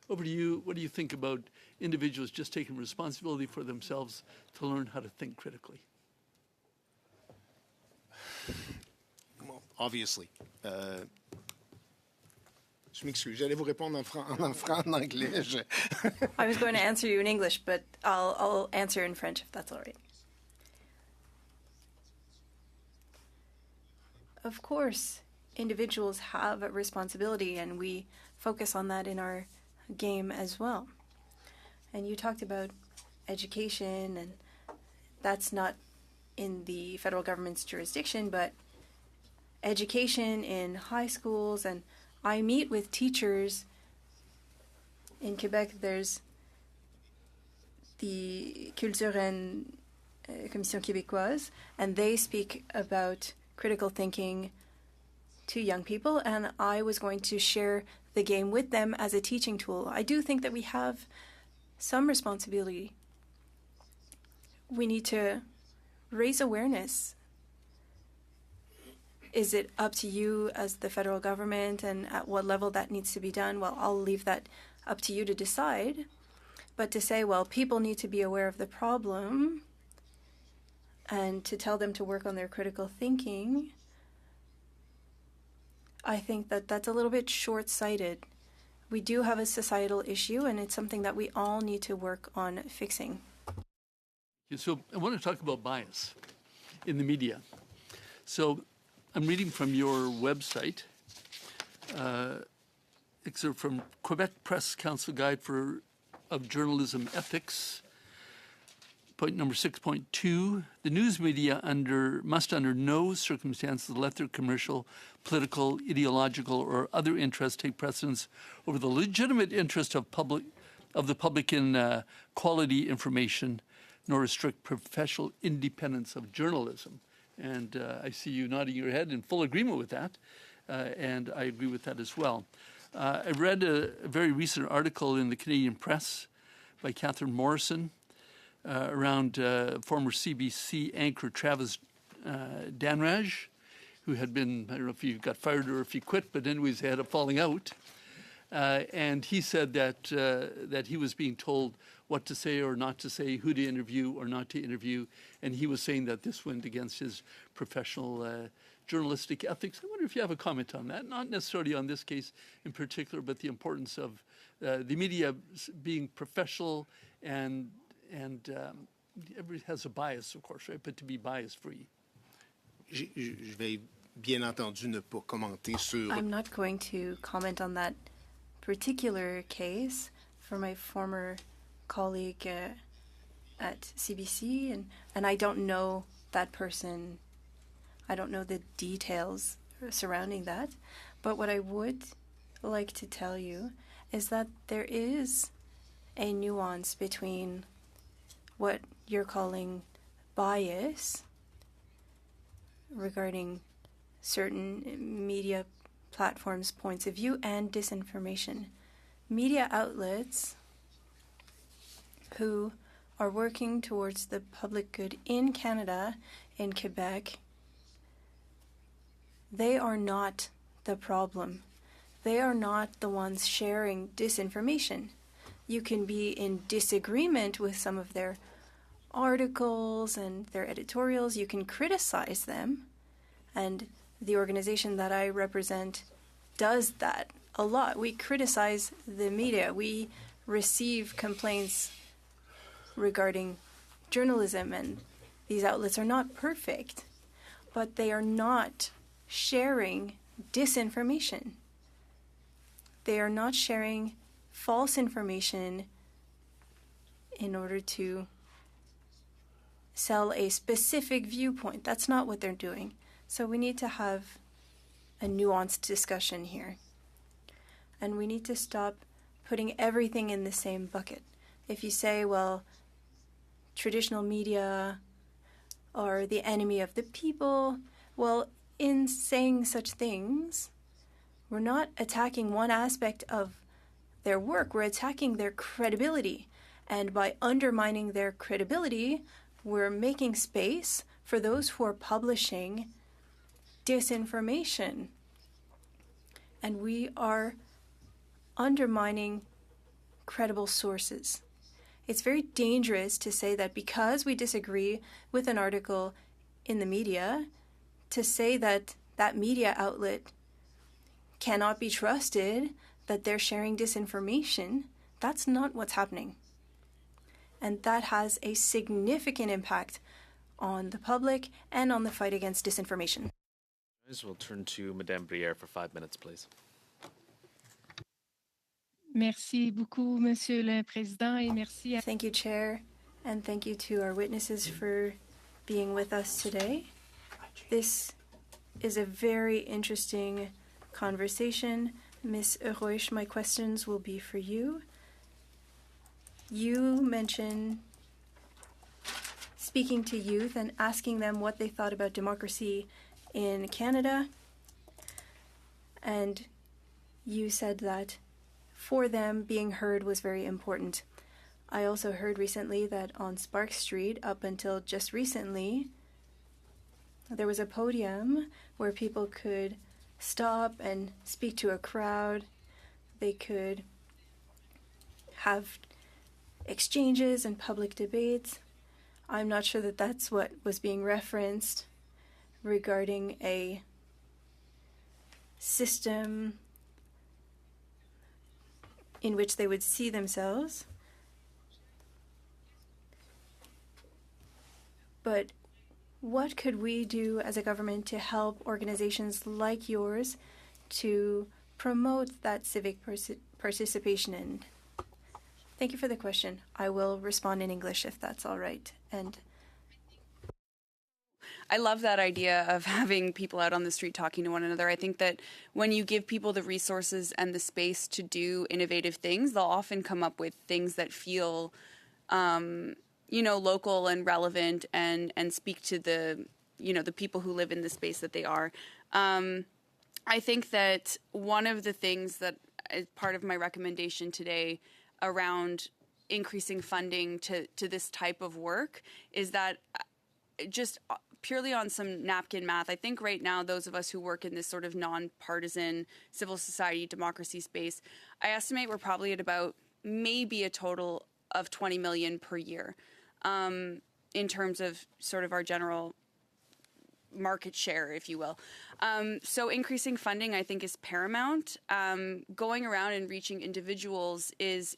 over to you. What do you think about individuals just taking responsibility for themselves to learn how to think critically? Well, obviously. Je m'excuse, j'allais vous répondre en anglais. I was going to answer you in English, but I'll answer in French if that's all right. Of course, individuals have a responsibility, and we focus on that in our game as well. And you talked about education, and that's not in the federal government's jurisdiction, but education in high schools, and I meet with teachers in Quebec. There's the Culture Commission Québécoise, and they speak about critical thinking to young people, and I was going to share the game with them as a teaching tool. I do think that we have some responsibility. We need to raise awareness. Is it up to you as the federal government, and at what level that needs to be done? Well, I'll leave that up to you to decide. But to say, well, people need to be aware of the problem and to tell them to work on their critical thinking, I think that that's a little bit short-sighted. We do have a societal issue, and it's something that we all need to work on fixing. So I want to talk about bias in the media. So I'm reading from your website, excerpt from Quebec Press Council Guide of Journalism Ethics. Point number 6.2, the news media must under no circumstances let their commercial, political, ideological, or other interests take precedence over the legitimate interest of the public in quality information, nor restrict professional independence of journalism. And I see you nodding your head in full agreement with that, and I agree with that as well. I read a very recent article in the Canadian Press by Catherine Morrison, around former CBC anchor Travis Danraj, who had been, I don't know if he got fired or if he quit, but anyways, they had a falling out. And he said that he was being told what to say or not to say, who to interview or not to interview, and he was saying that this went against his professional journalistic ethics. I wonder if you have a comment on that, not necessarily on this case in particular, but the importance of the media being professional and everybody has a bias, of course, right? But to be bias-free. Je vais bien entendu ne pas commenter sur. I'm not going to comment on that particular case for my former colleague at CBC, and I don't know that person. I don't know the details surrounding that. But what I would like to tell you is that there is a nuance between what you're calling bias regarding certain media platforms' points of view and disinformation. Media outlets who are working towards the public good in Canada, in Quebec, they are not the problem. They are not the ones sharing disinformation. You can be in disagreement with some of their articles and their editorials. You can criticize them. And the organization that I represent does that a lot. We criticize the media. We receive complaints regarding journalism, and these outlets are not perfect, but they are not sharing disinformation. They are not sharing false information in order to sell a specific viewpoint. That's not what they're doing. So we need to have a nuanced discussion here. And we need to stop putting everything in the same bucket. If you say, well, traditional media are the enemy of the people, well, in saying such things, we're not attacking one aspect of their work, we're attacking their credibility. And by undermining their credibility, we're making space for those who are publishing disinformation. And we are undermining credible sources. It's very dangerous to say that because we disagree with an article in the media, to say that that media outlet cannot be trusted, that they're sharing disinformation. That's not what's happening. And that has a significant impact on the public and on the fight against disinformation. We'll turn to Madame Brière for 5 minutes, please. Merci beaucoup, Monsieur le Président, et merci. Thank you, Chair, and thank you to our witnesses for being with us today. This is a very interesting conversation. Ms. Roich, my questions will be for you. You mentioned speaking to youth and asking them what they thought about democracy in Canada. And you said that for them, being heard was very important. I also heard recently that on Sparks Street, up until just recently, there was a podium where people could stop and speak to a crowd. They could have exchanges and public debates. I'm not sure that that's what was being referenced regarding a system in which they would see themselves. But what could we do as a government to help organizations like yours to promote that civic participation? And thank you for the question. I will respond in English if that's all right. And I love that idea of having people out on the street talking to one another. I think that when you give people the resources and the space to do innovative things, they'll often come up with things that feel local and relevant and speak to the people who live in the space that they are. I think that one of the things that is part of my recommendation today around increasing funding to this type of work is that just purely on some napkin math, I think right now those of us who work in this sort of nonpartisan civil society democracy space, I estimate we're probably at about maybe a total of 20 million per year. In terms of sort of our general market share, if you will. So increasing funding, I think, is paramount. Going around and reaching individuals is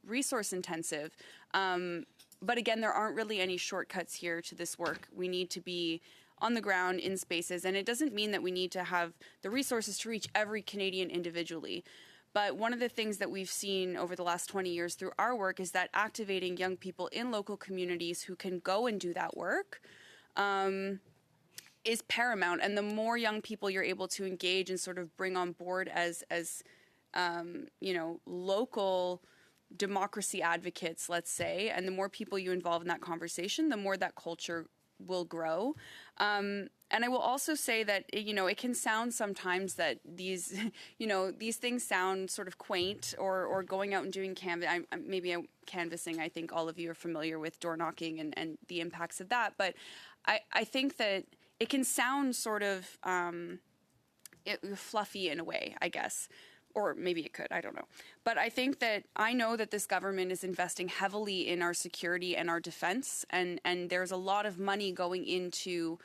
resource intensive. But again, there aren't really any shortcuts here to this work. We need to be on the ground in spaces, and it doesn't mean that we need to have the resources to reach every Canadian individually. But one of the things that we've seen over the last 20 years through our work is that activating young people in local communities who can go and do that work is paramount. And the more young people you're able to engage and sort of bring on board as local democracy advocates, let's say, and the more people you involve in that conversation, the more that culture will grow. And I will also say that, it can sound sometimes that these, these things sound sort of quaint or going out and doing canvassing. I think all of you are familiar with door knocking and the impacts of that. But I think that it can sound sort of fluffy in a way, I guess. Or maybe it could, I don't know. But I think that I know that this government is investing heavily in our security and our defense, and there's a lot of money going into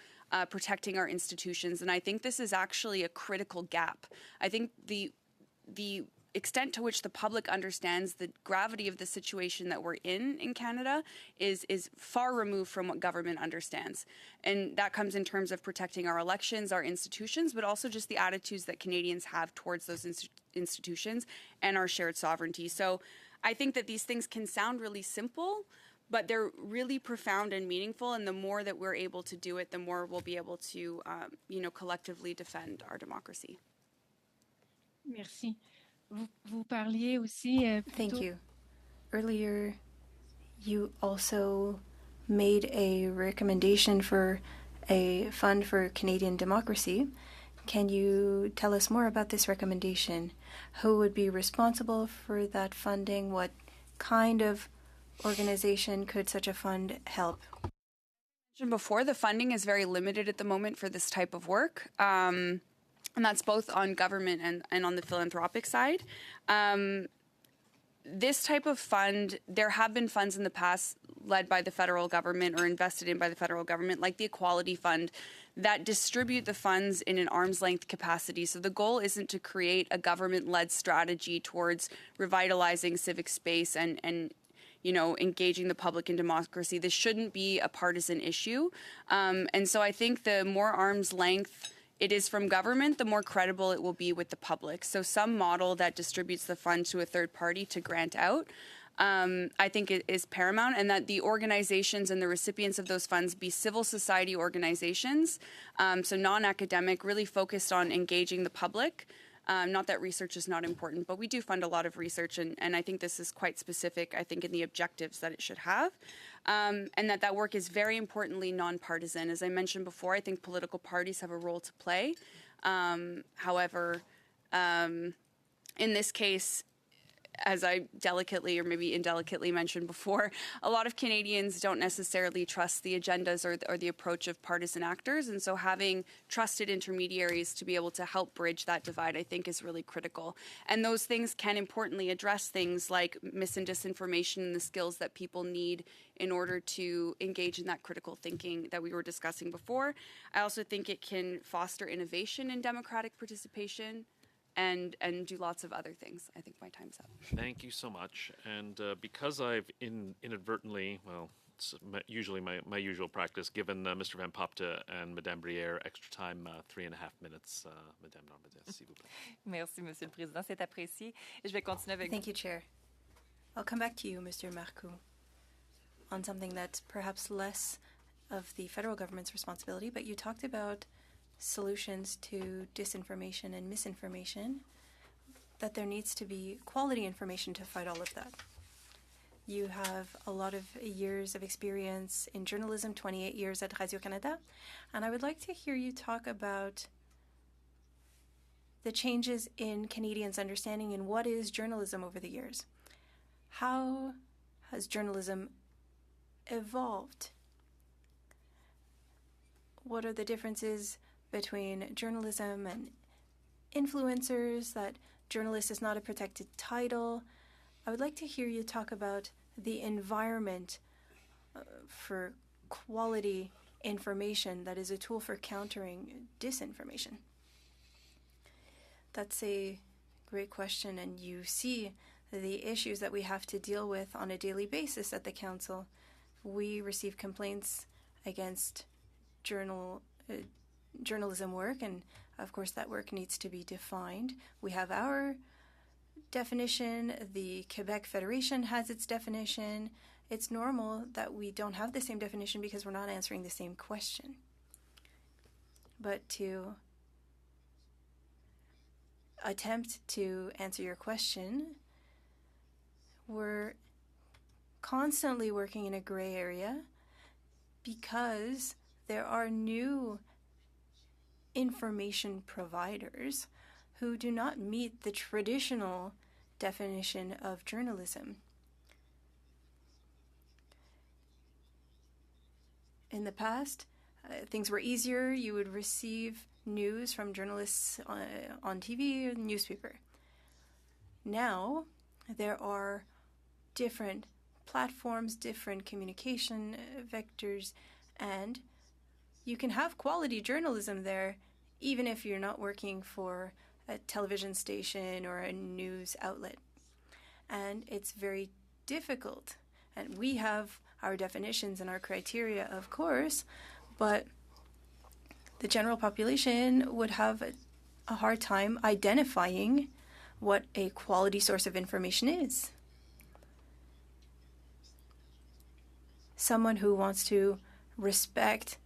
protecting our institutions, and I think this is actually a critical gap. I think the extent to which the public understands the gravity of the situation that we're in Canada is far removed from what government understands. And that comes in terms of protecting our elections, our institutions, but also just the attitudes that Canadians have towards those institutions and our shared sovereignty. So I think that these things can sound really simple, but they're really profound and meaningful. And the more that we're able to do it, the more we'll be able to, collectively defend our democracy. Merci. Vous parliez aussi Thank you. Earlier, you also made a recommendation for a fund for Canadian democracy. Can you tell us more about this recommendation? Who would be responsible for that funding? What kind of organization could such a fund help? Before, the funding is very limited at the moment for this type of work. And that's both on government and on the philanthropic side. This type of fund, there have been funds in the past led by the federal government or invested in by the federal government, like the Equality Fund, that distribute the funds in an arm's length capacity. So the goal isn't to create a government-led strategy towards revitalizing civic space and engaging the public in democracy. This shouldn't be a partisan issue. And so I think the more arm's length it is from government, the more credible it will be with the public. So some model that distributes the fund to a third party to grant out, I think it is paramount, and that the organizations and the recipients of those funds be civil society organizations, so non-academic, really focused on engaging the public Not that research is not important, but we do fund a lot of research, and I think this is quite specific, I think, in the objectives that it should have, and that work is very importantly nonpartisan. As I mentioned before, I think political parties have a role to play. However, in this case, as I delicately or maybe indelicately mentioned before, a lot of Canadians don't necessarily trust the agendas or the approach of partisan actors. And so having trusted intermediaries to be able to help bridge that divide, I think, is really critical. And those things can importantly address things like mis and disinformation and the skills that people need in order to engage in that critical thinking that we were discussing before. I also think it can foster innovation and democratic participation, and do lots of other things. I think my time's up. Thank you so much. And because I've inadvertently, well, it's usually my usual practice, given Mr. Van Popte and Madame Brière extra time, 3.5 minutes, Madame Normandin, s'il vous plaît. Merci, Monsieur le Président. C'est apprécié. Et je vais continuer avec... Thank you, Chair. I'll come back to you, Mr. Marcoux, on something that's perhaps less of the federal government's responsibility, but you talked about solutions to disinformation and misinformation, that there needs to be quality information to fight all of that. You have a lot of years of experience in journalism, 28 years at Radio-Canada, and I would like to hear you talk about the changes in Canadians' understanding in what is journalism over the years. How has journalism evolved? What are the differences between journalism and influencers, that journalist is not a protected title? I would like to hear you talk about the environment for quality information that is a tool for countering disinformation. That's a great question, and you see the issues that we have to deal with on a daily basis at the Council. We receive complaints against journalism work, and of course that work needs to be defined. We have our definition, the Quebec Federation has its definition. It's normal that we don't have the same definition because we're not answering the same question. But to attempt to answer your question, we're constantly working in a gray area because there are new information providers who do not meet the traditional definition of journalism. In the past, things were easier. You would receive news from journalists on TV or newspaper. Now, there are different platforms, different communication vectors, and you can have quality journalism there even if you're not working for a television station or a news outlet. And it's very difficult. And we have our definitions and our criteria, of course, but the general population would have a hard time identifying what a quality source of information is. Someone who wants to respect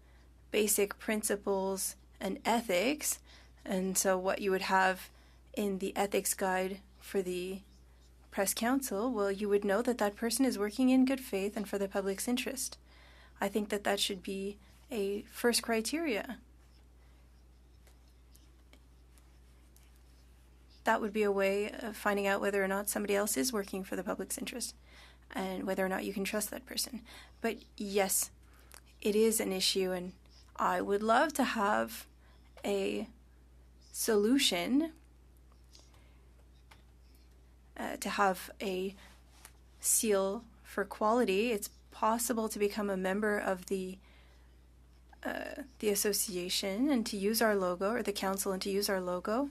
basic principles and ethics, and so what you would have in the ethics guide for the Press Council, well, you would know that that person is working in good faith and for the public's interest. I think that that should be a first criteria. That would be a way of finding out whether or not somebody else is working for the public's interest and whether or not you can trust that person. But yes, it is an issue, and I would love to have a solution to have a seal for quality. It's possible to become a member of the association and to use our logo, or the council, and to use our logo,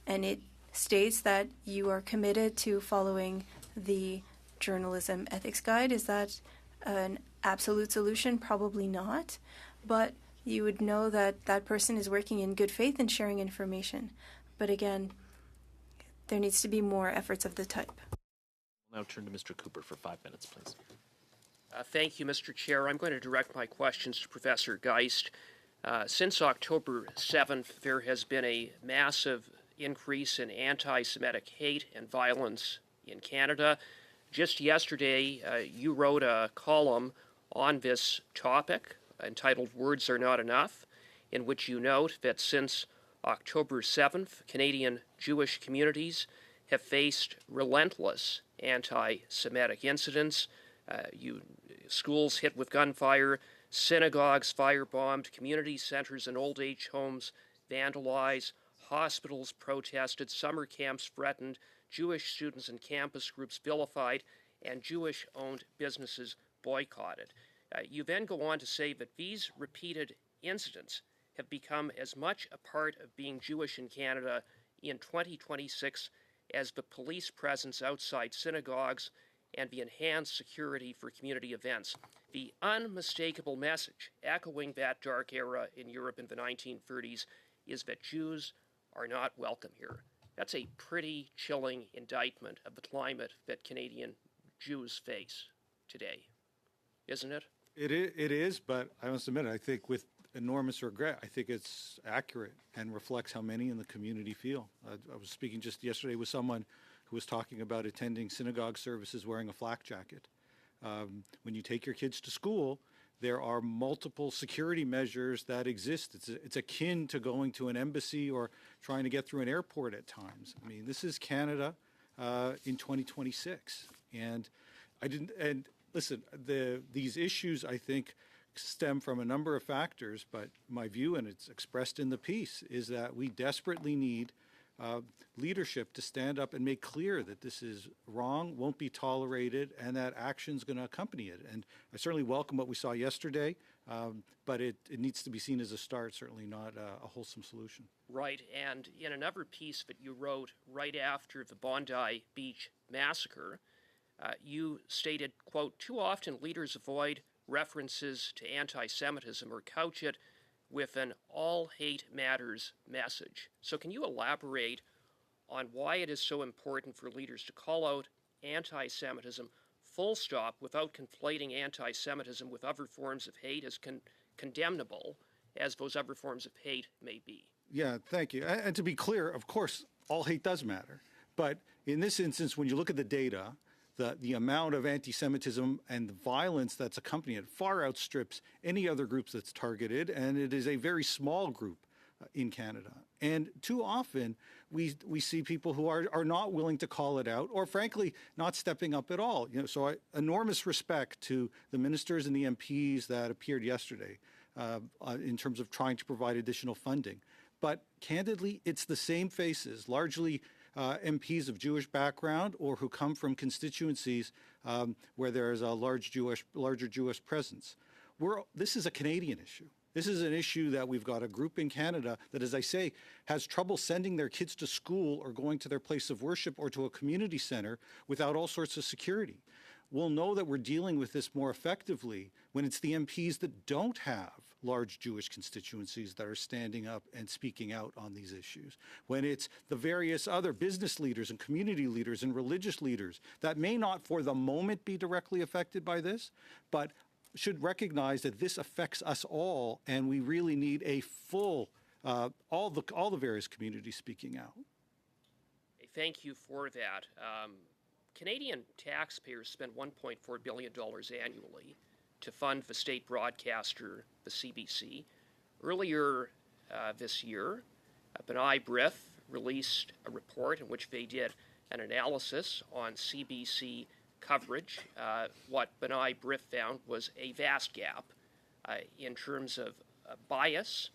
and it states that you are committed to following the journalism ethics guide. Is that an absolute solution? Probably not, but you would know that that person is working in good faith and sharing information. But again, there needs to be more efforts of the type. We'll now turn to Mr. Cooper for 5 minutes, please. Thank you, Mr. Chair. I'm going to direct my questions to Professor Geist. Since October 7th, there has been a massive increase in anti-Semitic hate and violence in Canada. Just yesterday, you wrote a column on this topic entitled Words Are Not Enough, in which you note that since October 7th, Canadian Jewish communities have faced relentless anti-Semitic incidents. Schools hit with gunfire, synagogues firebombed, community centers and old age homes vandalized, hospitals protested, summer camps threatened, Jewish students and campus groups vilified, and Jewish-owned businesses boycotted. You then go on to say that these repeated incidents have become as much a part of being Jewish in Canada in 2026 as the police presence outside synagogues and the enhanced security for community events. The unmistakable message, echoing that dark era in Europe in the 1930s, is that Jews are not welcome here. That's a pretty chilling indictment of the climate that Canadian Jews face today, isn't it? It is, but I must admit, I think with enormous regret, I think it's accurate and reflects how many in the community feel. I was speaking just yesterday with someone who was talking about attending synagogue services wearing a flak jacket. When you take your kids to school, there are multiple security measures that exist. It's akin to going to an embassy or trying to get through an airport at times. I mean, this is Canada in 2026. And listen, these issues, I think, stem from a number of factors, but my view, and it's expressed in the piece, is that we desperately need leadership to stand up and make clear that this is wrong, won't be tolerated, and that action's going to accompany it. And I certainly welcome what we saw yesterday, but it needs to be seen as a start, certainly not a wholesome solution. Right, and in another piece that you wrote right after the Bondi Beach massacre, you stated, quote, "Too often leaders avoid references to anti-Semitism or couch it with an all hate matters message." So can you elaborate on why it is so important for leaders to call out anti-Semitism full stop without conflating anti-Semitism with other forms of hate as condemnable as those other forms of hate may be? Yeah, thank you. And to be clear, of course, all hate does matter. But in this instance, when you look at the data, the amount of anti-Semitism and the violence that's accompanying it far outstrips any other groups that's targeted, and it is a very small group in Canada. And too often, we see people who are not willing to call it out, or frankly, not stepping up at all. So enormous respect to the ministers and the MPs that appeared yesterday in terms of trying to provide additional funding. But candidly, it's the same faces, largely MPs of Jewish background or who come from constituencies where there is a larger Jewish presence. This is a Canadian issue. This is an issue that we've got a group in Canada that, as I say, has trouble sending their kids to school or going to their place of worship or to a community center without all sorts of security. We'll know that we're dealing with this more effectively when it's the MPs that don't have large Jewish constituencies that are standing up and speaking out on these issues. When it's the various other business leaders and community leaders and religious leaders that may not for the moment be directly affected by this, but should recognize that this affects us all, and we really need a full, all the various communities speaking out. Thank you for that. Canadian taxpayers spend $1.4 billion annually to fund the state broadcaster, the CBC. Earlier this year, B'nai B'rith released a report in which they did an analysis on CBC coverage. What B'nai B'rith found was a vast gap in terms of bias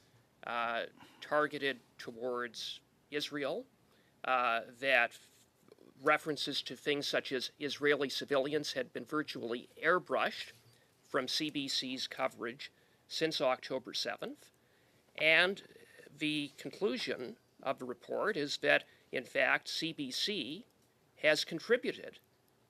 targeted towards Israel, that references to things such as Israeli civilians had been virtually airbrushed from CBC's coverage since October 7th. And the conclusion of the report is that, in fact, CBC has contributed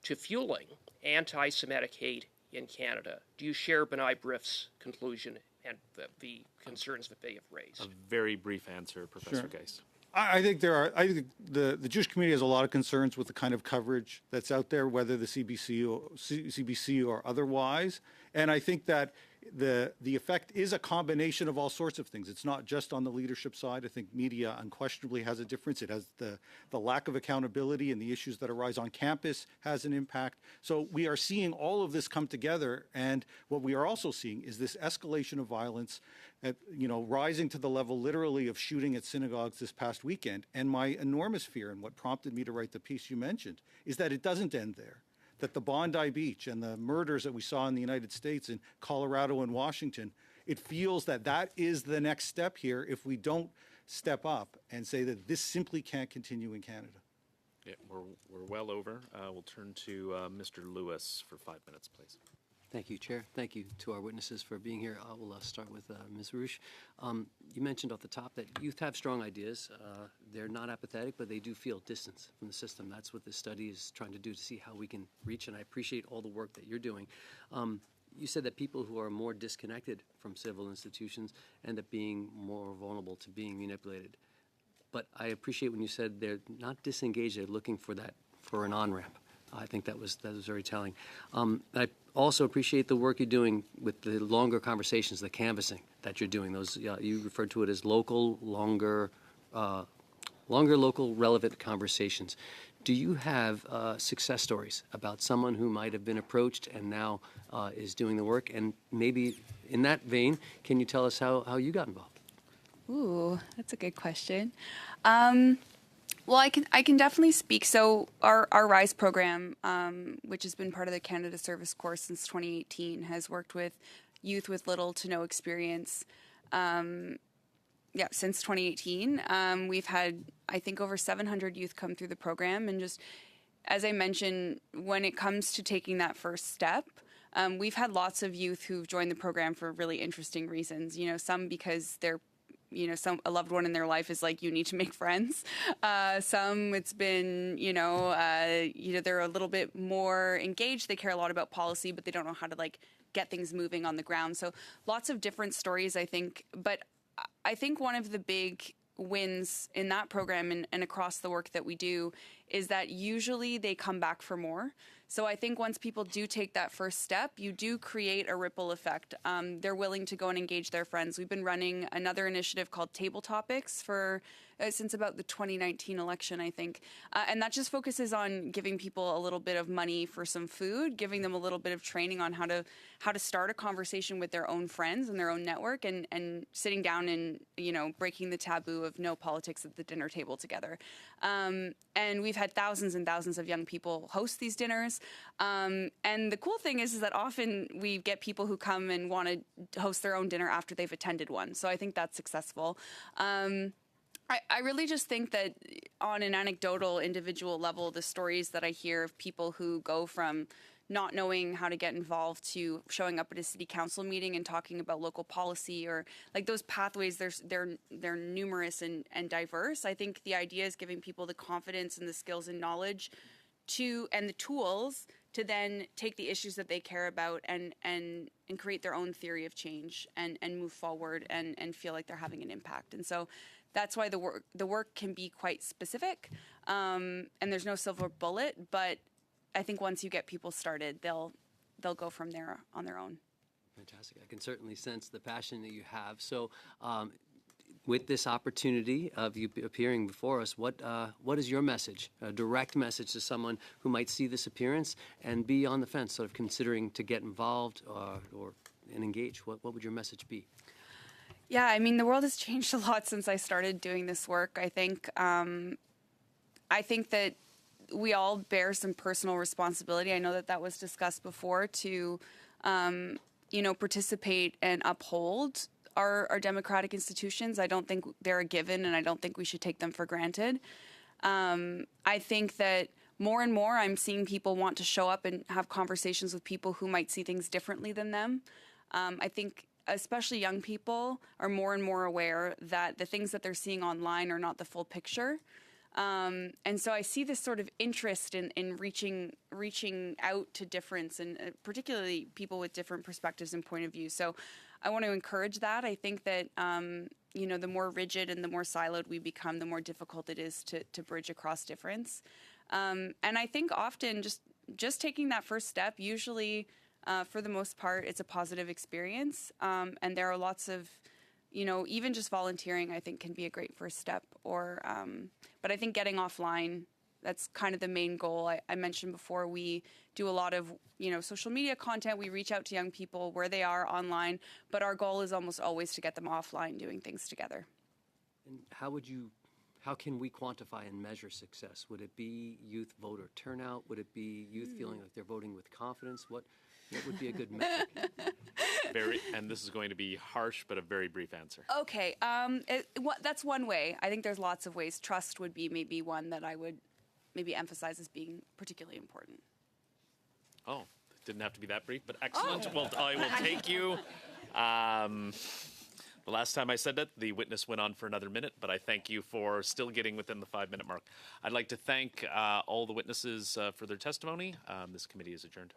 to fueling anti-Semitic hate in Canada. Do you share B'nai B'rith's conclusion and the concerns that they have raised? A very brief answer, Professor Sure. Geist. I think the Jewish community has a lot of concerns with the kind of coverage that's out there, whether the CBC or otherwise. And I think that the effect is a combination of all sorts of things. It's not just on the leadership side. I think media unquestionably has a difference. It has the lack of accountability and the issues that arise on campus has an impact. So we are seeing all of this come together, and what we are also seeing is this escalation of violence at, rising to the level literally of shooting at synagogues this past weekend. And my enormous fear, and what prompted me to write the piece you mentioned, is that it doesn't end there. That the Bondi Beach and the murders that we saw in the United States, in Colorado and Washington, it feels that that is the next step here if we don't step up and say that this simply can't continue in Canada. Yeah, we're well over. We'll turn to Mr. Lewis for 5 minutes, please. Thank you, Chair. Thank you to our witnesses for being here. I will start with Ms. Rouge. You mentioned off the top that youth have strong ideas. They're not apathetic, but they do feel distance from the system. That's what this study is trying to do, to see how we can reach, and I appreciate all the work that you're doing. You said that people who are more disconnected from civil institutions end up being more vulnerable to being manipulated. But I appreciate when you said they're not disengaged, they're looking for an on-ramp. I think that was very telling. I also appreciate the work you're doing with the longer conversations, the canvassing that you're doing. Those you referred to it as longer local relevant conversations. Do you have success stories about someone who might have been approached and now is doing the work? And maybe in that vein, can you tell us how you got involved? Ooh, that's a good question. Well, I can definitely speak. So our RISE program, which has been part of the Canada Service Corps since 2018, has worked with youth with little to no experience. Since 2018, we've had, I think, over 700 youth come through the program. And just as I mentioned, when it comes to taking that first step, we've had lots of youth who've joined the program for really interesting reasons. Some because they're a loved one in their life is like, you need to make friends. Some it's been, they're a little bit more engaged. They care a lot about policy, but they don't know how to get things moving on the ground. So lots of different stories, I think. But I think one of the big wins in that program and across the work that we do is that usually they come back for more. So I think once people do take that first step, you do create a ripple effect. They're willing to go and engage their friends. We've been running another initiative called Table Topics since about the 2019 election, I think. And that just focuses on giving people a little bit of money for some food, giving them a little bit of training on how to start a conversation with their own friends and their own network, and sitting down and, breaking the taboo of no politics at the dinner table together. And we've had thousands and thousands of young people host these dinners. And the cool thing is that often we get people who come and want to host their own dinner after they've attended one. So I think that's successful. I really just think that on an anecdotal, individual level, the stories that I hear of people who go from not knowing how to get involved to showing up at a city council meeting and talking about local policy, or those pathways, they're numerous and diverse. I think the idea is giving people the confidence and the skills and knowledge and the tools to then take the issues that they care about and create their own theory of change and move forward and feel like they're having an impact. And so that's why the work can be quite specific, and there's no silver bullet. But I think once you get people started, they'll go from there on their own. Fantastic. I can certainly sense the passion that you have. So, with this opportunity of you appearing before us, what is your message, a direct message to someone who might see this appearance and be on the fence, sort of considering to get involved and engage? What would your message be? Yeah, I mean, the world has changed a lot since I started doing this work. I think that we all bear some personal responsibility. I know that was discussed before to, participate and uphold our democratic institutions. I don't think they're a given, and I don't think we should take them for granted. I think that more and more I'm seeing people want to show up and have conversations with people who might see things differently than them. I think especially young people are more and more aware that the things that they're seeing online are not the full picture. And so I see this sort of interest in reaching out to difference, and particularly people with different perspectives and point of view. So I want to encourage that. I think that, the more rigid and the more siloed we become, the more difficult it is to bridge across difference. And I think often just taking that first step, usually For the most part, it's a positive experience. And there are lots of, even just volunteering, I think, can be a great first step. But I think getting offline, that's kind of the main goal. I mentioned before, we do a lot of, social media content. We reach out to young people where they are online, but our goal is almost always to get them offline doing things together. And how can we quantify and measure success? Would it be youth voter turnout? Would it be youth feeling like they're voting with confidence? What would be a good metric? And this is going to be harsh, but a very brief answer. Okay, that's one way. I think there's lots of ways. Trust would be maybe one that I would maybe emphasize as being particularly important. Oh, it didn't have to be that brief, but excellent. Well, I will take you. The last time I said that, the witness went on for another minute, but I thank you for still getting within the 5-minute mark. I'd like to thank all the witnesses for their testimony. This committee is adjourned.